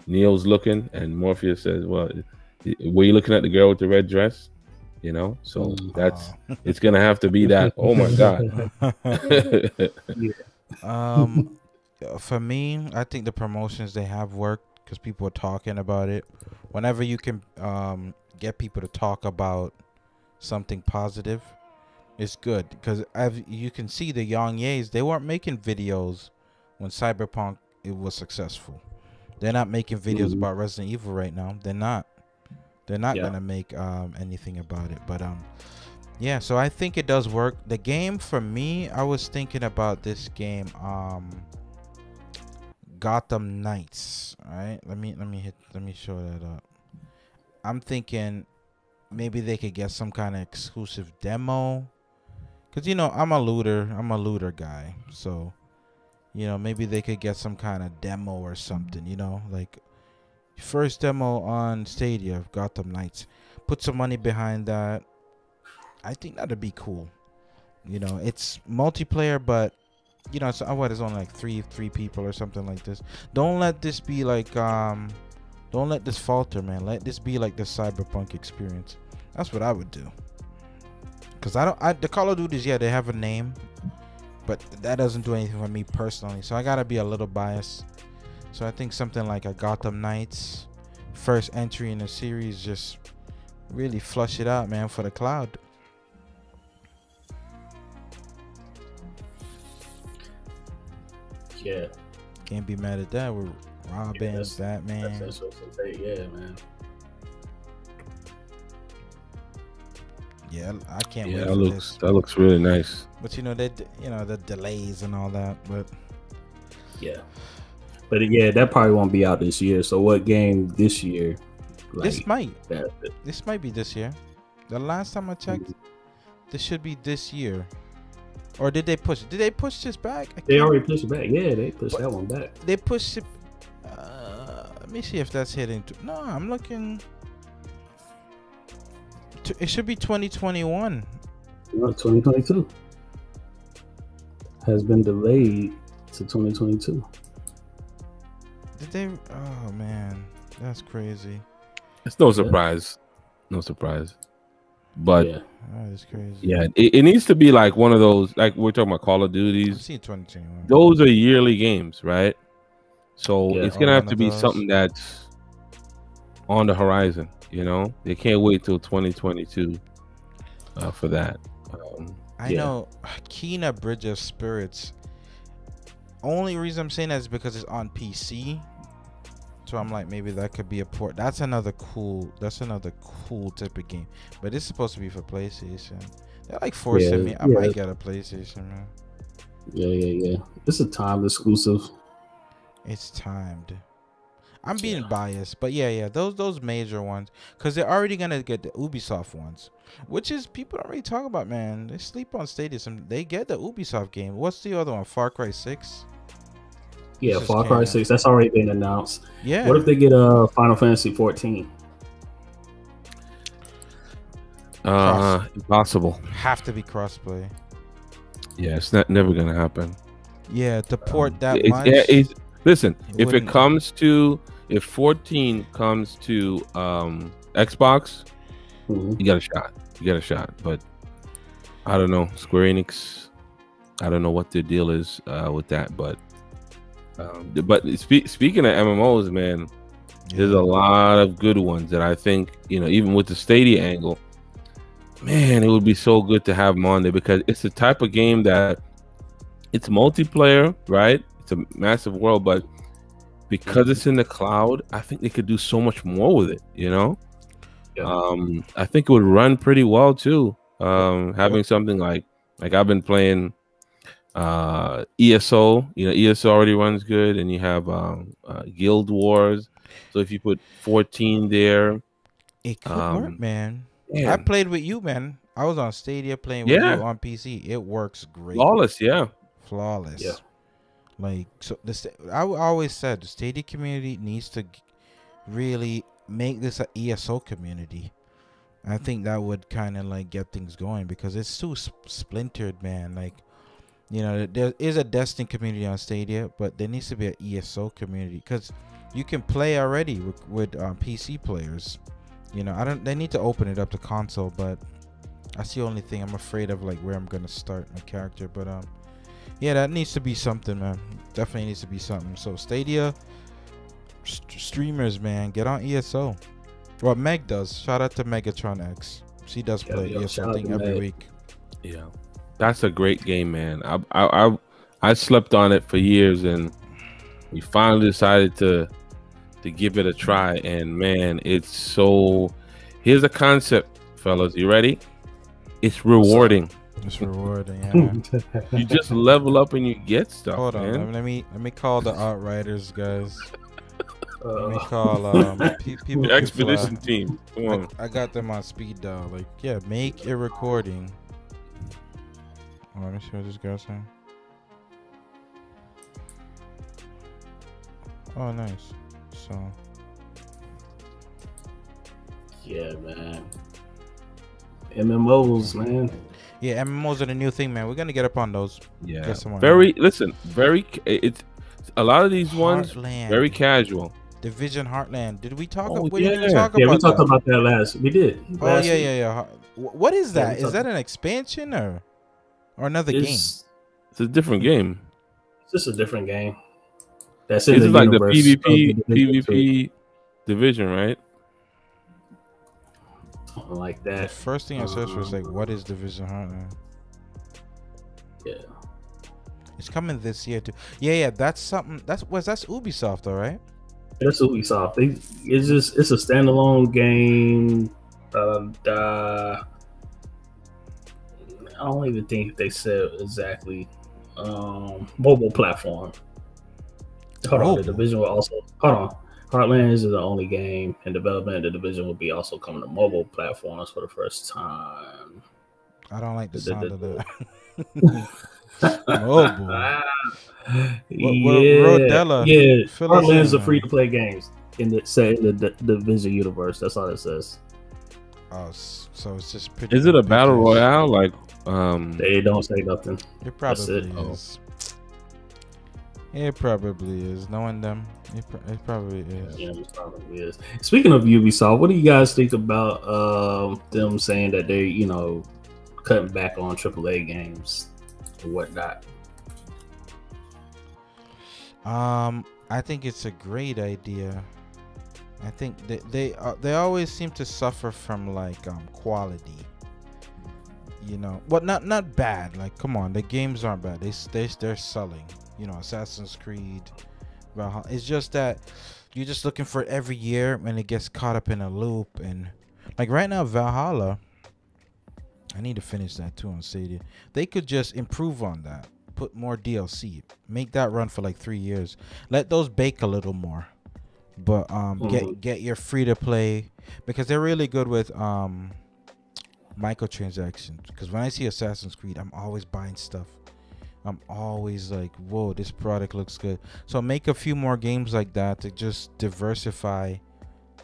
Neo's looking and Morpheus says, well, were you looking at the girl with the red dress? So that's it's gonna have to be that. Oh my god. For me, I think the promotions they have worked because people are talking about it. Whenever you can get people to talk about something positive, it's good, because as you can see, the young yays, they weren't making videos when Cyberpunk it was successful. They're not making videos about Resident Evil right now. They're not gonna make anything about it. But yeah, so I think it does work. The game, for me, I was thinking about this game, Gotham Knights. All right, let me show that up. I'm thinking maybe they could get some kind of exclusive demo, because I'm a looter guy. So maybe they could get some kind of demo or something. Like first demo on Stadia of Gotham Knights. Put some money behind that. I think that'd be cool. It's multiplayer, but it's it's only like three people or something like this. Don't let this be like don't let this falter, man. Let this be like the Cyberpunk experience. That's what I would do. Cause the Call of Duties, yeah, they have a name, but that doesn't do anything for me personally. So I gotta be a little biased. So I think something like a Gotham Knights, first entry in the series, just really flush it out, man, for the cloud. Yeah. Can't be mad at that. With Robin, Batman. That's yeah, man. Yeah, I can't wait Yeah, for this. that looks really nice. But the delays and all that. But yeah. But yeah, that probably won't be out this year. So what game this year? This might be this year. The last time I checked, this should be this year. Or did they push it? Did they push this back? They already pushed it back. Yeah, they pushed that one back. They pushed it. Let me see if that's hitting. No, I'm looking. It should be 2021. No, 2022 has been delayed to 2022. Did they? Oh man, that's crazy. It's no surprise. No surprise. But yeah, that's crazy. Yeah, it needs to be like one of those, like we're talking about Call of Duties. I've seen 2021. Those are yearly games, right? So Yeah, it's gonna have one to of be those. something that's on the horizon. They can't wait till 2022 for that. I know Kena Bridge of Spirits. only reason I'm saying that is because it's on PC. So I'm like, maybe that could be a port. That's another cool type of game. But it's supposed to be for PlayStation. They're like forcing me. I might get a PlayStation, man. Yeah. It's a timed exclusive. It's timed. I'm being biased, but yeah, those major ones, because they're already gonna get the Ubisoft ones, which is people don't really talk about, man. They sleep on Stadia. They get the Ubisoft game. What's the other one? Far Cry 6. Yeah, Far Cry 6. That's already been announced. Yeah. What if they get Final Fantasy 14? Impossible. Have to be crossplay. Yeah, it's never gonna happen. Yeah, to port that much. Listen, if 14 comes to Xbox, you got a shot. You got a shot. But I don't know, Square Enix. I don't know what their deal is with that. But speaking of MMOs, man, there's a lot of good ones that I think, you know, even with the Stadia angle, man, it would be so good to have them on there, because it's the type of game that it's multiplayer, right? It's a massive world, but because it's in the cloud, I think they could do so much more with it, you know? Yeah. I think it would run pretty well too. Having something like I've been playing ESO, you know, ESO already runs good, and you have Guild Wars. So if you put 14 there, it could work, man. I played with you, man. I was on Stadia playing with you on PC. It works great. Flawless, flawless. Yeah. Like, so I always said the Stadia community needs to really make this an ESO community. I think that would kind of like get things going, because it's too splintered, man. Like, you know, there is a Destiny community on Stadia, but there needs to be an ESO community, because you can play already with PC players. You know, they need to open it up to console, but that's the only thing I'm afraid of, like where I'm gonna start my character. But yeah, that needs to be something, man. Definitely needs to be something. So Stadia streamers, man, get on ESO. Well, Meg does. Shout out to Megatron X. She does play ESO thing every week. Yeah, that's a great game, man. I slept on it for years, and we finally decided to give it a try. And man, it's so. Here's a concept, fellas. You ready? It's rewarding. It's rewarding, yeah. You just level up and you get stuff. Hold on, man. let me call the Outriders guys. Let me call people. The expedition team. Come on. I got them on speed dial. Like, yeah, make a recording. Oh, let me see what this guy's saying. Oh, nice. So. Yeah, man. MMOs, man. Yeah, MMOs are the new thing, man. We're gonna get up on those. Yeah. It's a lot of these ones very casual. Division Heartland. Did we talk? We talked about that last. We did. Yeah. What is that? Is that an expansion or another game? It's a different game. It's just a different game. That's in the like universe the PvP division, right? Something like that. The first thing I searched was like, what is Division Heartland? Yeah. It's coming this year too. Yeah. That's something. That's Ubisoft, though, right? That's Ubisoft. It's a standalone game. I don't even think they said exactly. Mobile platform. Hold on. The division will also. Hold on. Heartlands is the only game in development. The division will be also coming to mobile platforms for the first time. I don't like the sound of that. Mobile. Rodella. Yeah. Heartlands are free to play games in the division universe. That's all it says. Oh, so it's just pretty. Is it a battle royale? Like, they don't say nothing. It probably is. It probably is. Knowing them, it probably is. Yeah, it probably is. Speaking of Ubisoft, what do you guys think about them saying that they, cutting back on AAA games and whatnot? I think it's a great idea. I think they always seem to suffer from like quality. Well, not bad. Like, come on, the games aren't bad. They're selling. Assassin's Creed, Valhalla. It's just that you're just looking for it every year, and it gets caught up in a loop. And like right now, Valhalla, I need to finish that too on Stadia. They could just improve on that, put more DLC, make that run for like 3 years, let those bake a little more. But get your free to play, because they're really good with microtransactions. Because when I see Assassin's Creed, I'm always buying stuff. I'm always like, whoa, this product looks good. So make a few more games like that to just diversify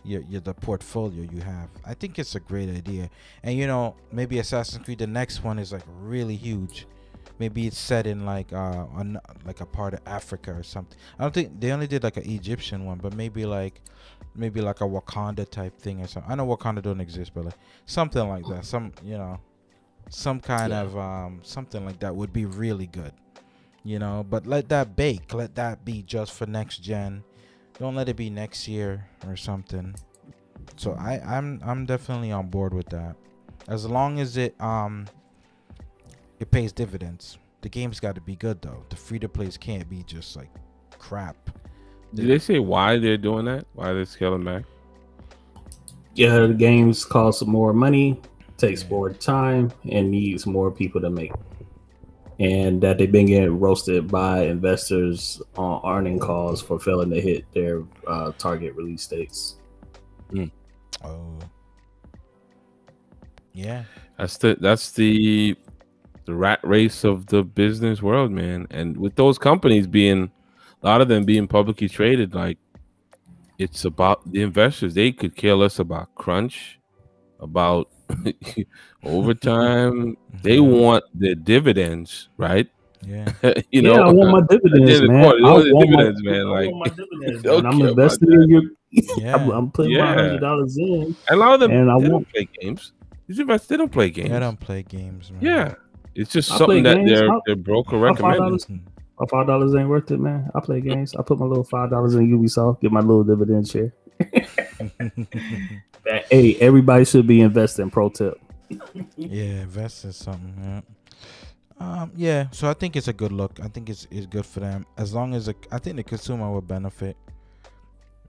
the portfolio you have. I think it's a great idea. And maybe Assassin's Creed, the next one is like really huge. Maybe it's set in like a part of Africa or something. I don't think they only did like an Egyptian one, but maybe like a Wakanda type thing or something. I know Wakanda don't exist, but like something like that. Some kind of something like that would be really good. But let that bake. Let that be just for next gen. Don't let it be next year or something. So I'm definitely on board with that. As long as it pays dividends. The game's got to be good though. The free to plays can't be just like crap. Did they say why they're doing that? Why they're scaling back? Yeah, the games cost more money, takes more time, and needs more people to make. And that they've been getting roasted by investors on earning calls for failing to hit their target release dates. Oh, yeah. That's the rat race of the business world, man. And with those companies a lot of them being publicly traded, like it's about the investors. They could care less about crunch, about overtime. They want the dividends, right? Yeah. I want my dividends, man. I want dividends, man. Like, my dividends, man. I'm investing in you. Yeah. I'm putting my $100 in. A lot of them, and don't play games. These investors, they don't play games. They don't play games, man. Yeah. It's just something that their broker recommends. My $5 ain't worth it, man. I play games. I put my little $5 in Ubisoft, get my little dividend share. Hey, everybody should be investing. Pro tip. Yeah, invest in something. Yeah. So I think it's a good look. I think it's good for them, as long as I think the consumer will benefit.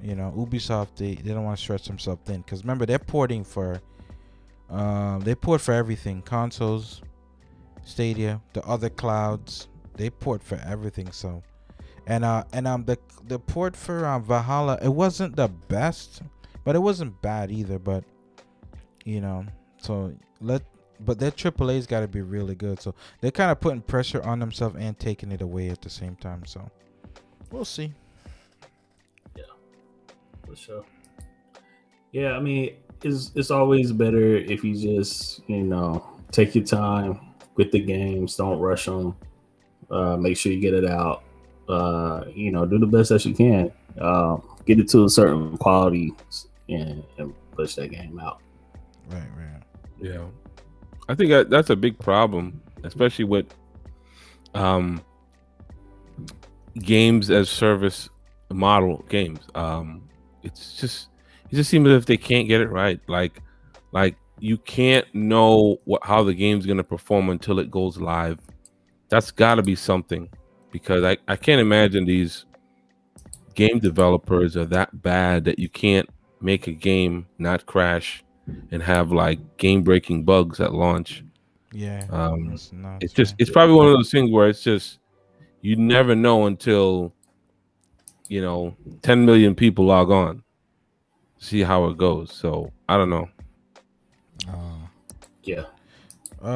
Ubisoft, they don't want to stretch themselves thin, because remember they're porting for everything, consoles, Stadia, the other clouds. They port for everything. So, and the port for Valhalla, it wasn't the best, but it wasn't bad either. But but their AAA's got to be really good. So they're kind of putting pressure on themselves and taking it away at the same time. So we'll see. Yeah, for sure. Yeah, I mean, it's always better if you just take your time with the games. Don't rush them. Make sure you get it out. Do the best that you can. Get it to a certain quality and push that game out. Right. Yeah, I think that's a big problem, especially with games as service model games. It just seems as if they can't get it right. Like you can't know how the game's gonna perform until it goes live. That's got to be something, because I can't imagine these game developers are that bad that you can't make a game not crash and have like game-breaking bugs at launch. Yeah. It's probably one of those things where it's just you never know until 10 million people log on, see how it goes. So I don't know. Yeah.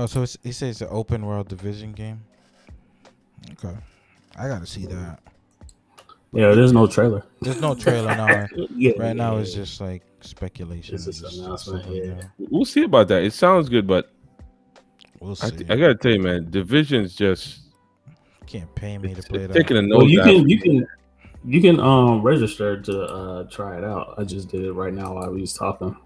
So he says it's an open world Division game. Okay, I gotta see that. Yeah, there's no trailer. There's no trailer now. Right now it's just like speculation. It's just an announcement. We'll see about that. It sounds good, but we'll see. I gotta tell you, man, Division's just can't pay me to play that. Taking a note. You can register to try it out. I just did it right now while we was talking.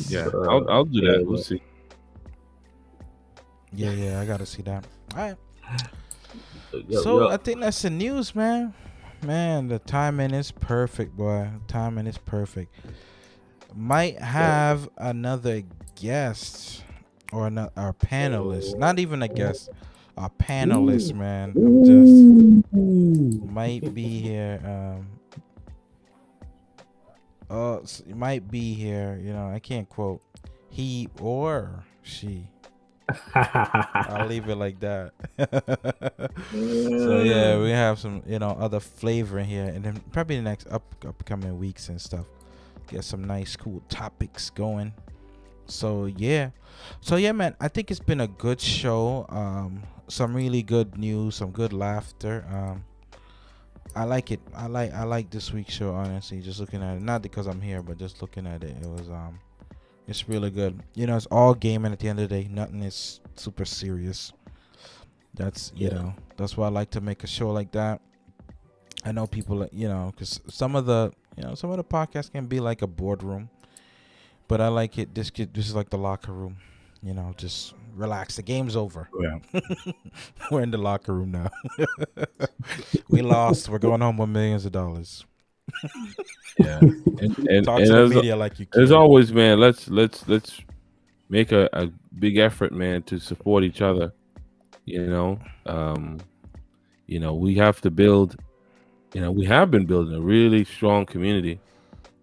Yeah, I'll do that. We'll see. Yeah, I gotta see that. All right. So I think that's the news, man. Man, the timing is perfect, boy. Timing is perfect. Might have another guest or panelist. Not even a guest. our panelists, man. I'm just might be here. Might be here. You know, I can't quote he or she. I'll leave it like that. So yeah, we have some, you know, other flavor in here, and then probably the next upcoming weeks and stuff, get some nice cool topics going. So yeah, man, I think it's been a good show. Some really good news, some good laughter. I like it. I like this week's show, honestly. Just looking at it, not because I'm here, but just looking at it, it was it's really good. You know, it's all gaming at the end of the day. Nothing is super serious. That's, you know, that's why I like to make a show like that. I know people, you know, because some of the podcasts can be like a boardroom, but I like it. This is like the locker room. You know, just relax. The game's over. Yeah. We're in the locker room now. We lost. We're going home with millions of dollars. Yeah, and Talk to the media like you can. As always, man, let's make a big effort, man, to support each other. You know, we have to build. You know, we have been building a really strong community.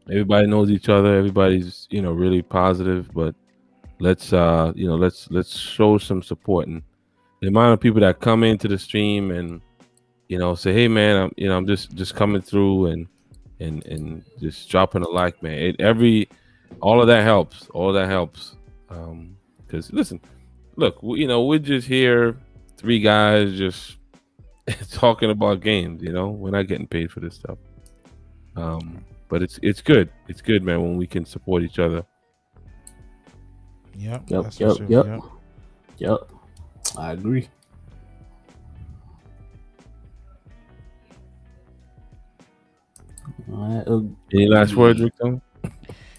Everybody knows each other. Everybody's, you know, really positive. But let's show some support. And the amount of people that come into the stream and, you know, say, hey, man, I'm just coming through and just dropping a like, man. All of that helps. Because listen, look, we're just here, three guys just talking about games. You know, we're not getting paid for this stuff. But it's good. It's good, man, when we can support each other. Yep. I agree. Any last words, Rico?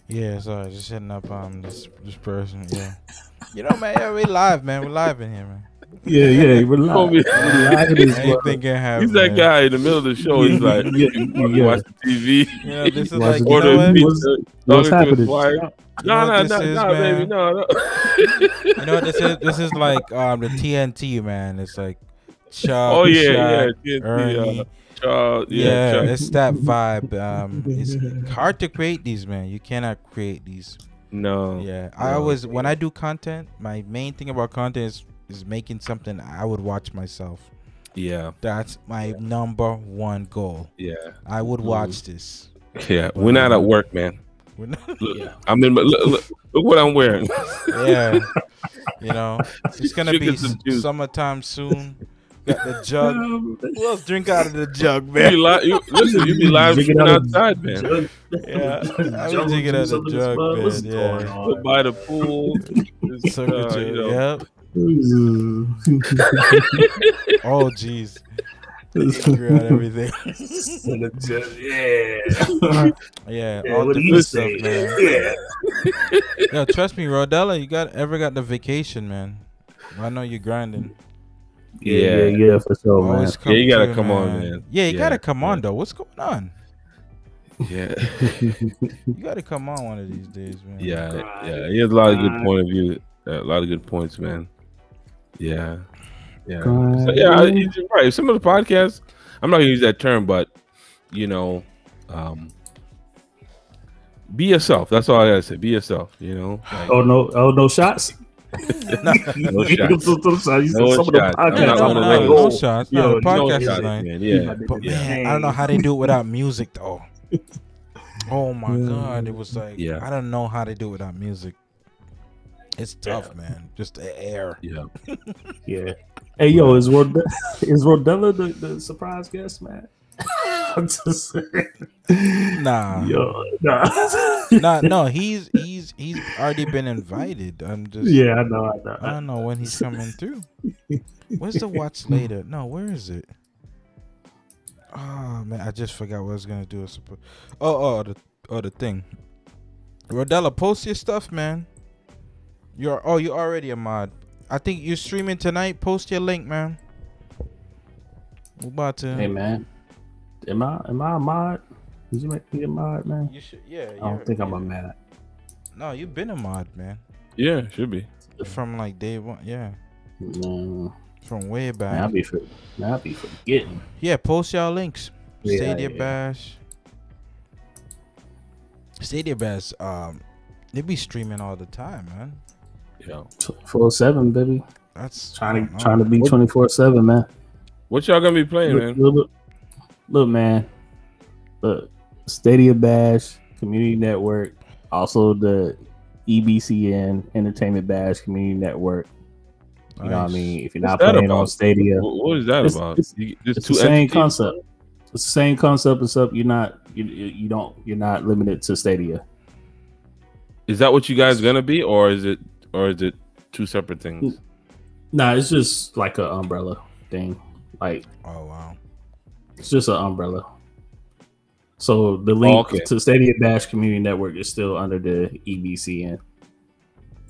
Yeah, sorry, just hitting up this person. Yeah, you know, man, yeah, we live, man. We're live in here, man. Yeah, we're live. Anything can happen. He's that guy in the middle of the show. He's like, watch the TV. You know, this is like, what's happening? No, baby, no. You know what this is? This is like the TNT, man. It's like Chuck, TNT, Ernie. Chuck, It's that vibe. It's hard to create these, man. You cannot create these. No. Yeah, when I do content, my main thing about content is making something I would watch myself. Yeah, that's my number one goal. Yeah, I would watch this. Yeah, we're not at work, man. We're not. Look, I'm in. Look what I'm wearing. Yeah, you know, it's gonna be summertime soon. Got the jug. Who else drink out of the jug, man? You be live drinking outside, man. Yeah, I be drinking out of the jug, man. Yeah, by the pool. Yep. Oh jeez. Figure out everything. Yeah, all the good stuff, man. Yo, trust me, Rodella, you ever got the vacation, man? I know you're grinding. Yeah, for sure, man. Yeah, you gotta come on, man. Yeah, you gotta come on though. What's going on? Yeah. You gotta come on one of these days, man. Yeah. He has a lot of good point of view. A lot of good points, man. Yeah. So, yeah, he's right. Some of the podcasts, I'm not gonna use that term, but you know, be yourself. That's all I gotta say. Be yourself. You know. Like, no shots. No shots. No shots. No, the podcast is nice. Yeah. But man, I don't know how they do it without music though. Oh my god, it was like I don't know how they do it without music. It's tough, man. Just the air. Yeah. Hey, yo, is Rodella the surprise guest, man? I'm just saying. Nah. Yo, no. He's already been invited. I'm just. Yeah, I know. I don't know when he's coming through. Where's the watch later? No, where is it? Oh man, I just forgot what I was gonna do. The thing. Rodella, post your stuff, man. You're already a mod. I think you're streaming tonight. Post your link, man. We're about to. Hey, man. Am I a mod? Did you make me a mod, man? You should. Yeah. I don't think I'm a mod. No, you've been a mod, man. Yeah, should be. From like day one. Yeah. No. from way back. Man, I'll be forgetting. Yeah, post y'all links. Yeah, Stadia yeah. Bash. Stadia Bash. They be streaming all the time, man. Yeah. 24/7, baby. That's Trying to be 24/7, man. What y'all gonna be playing, man? Look, man. Look, Stadia Bash Community Network, also the EBCN Entertainment Bash Community Network. You know what I mean? If you're not playing on Stadia, What is that about? It's the same concept. It's the same concept, except you're not limited to Stadia. Is that what you guys gonna be, or is it two separate things? Nah, it's just like an umbrella thing. Like, oh wow, it's just an umbrella. So the link to Stadia Bash Community Network is still under the EBCN.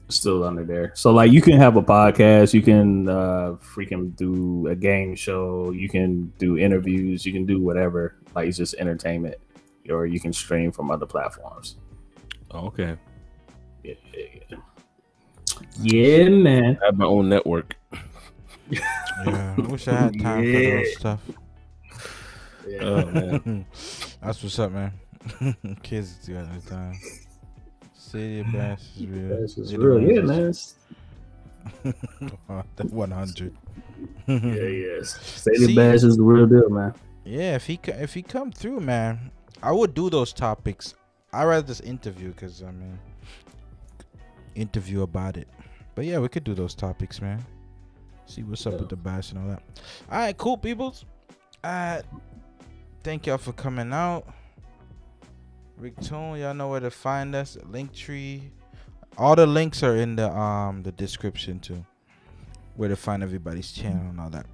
It's still under there. So like you can have a podcast, you can freaking do a game show, you can do interviews, you can do whatever. Like it's just entertainment, or you can stream from other platforms. Oh, okay. Yeah, man. I have my own network. yeah. I wish I had time for those stuff. Yeah. Oh man, that's what's up, man. Kids do it all the time. Stadia Bash is real. Bash is real, yeah, man. The 100. Yeah. Stadia Bash is the real deal, man. Yeah, if he come through, man, I would do those topics. I'd rather just interview, because I mean, interview about it. But yeah, we could do those topics, man. See what's up with the bash and all that. All right, cool, peoples. Thank y'all for coming out. Rick Tune, y'all know where to find us. Linktree. All the links are in the description too. Where to find everybody's channel and all that.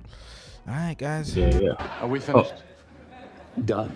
All right, guys. Yeah. Are we finished? Done.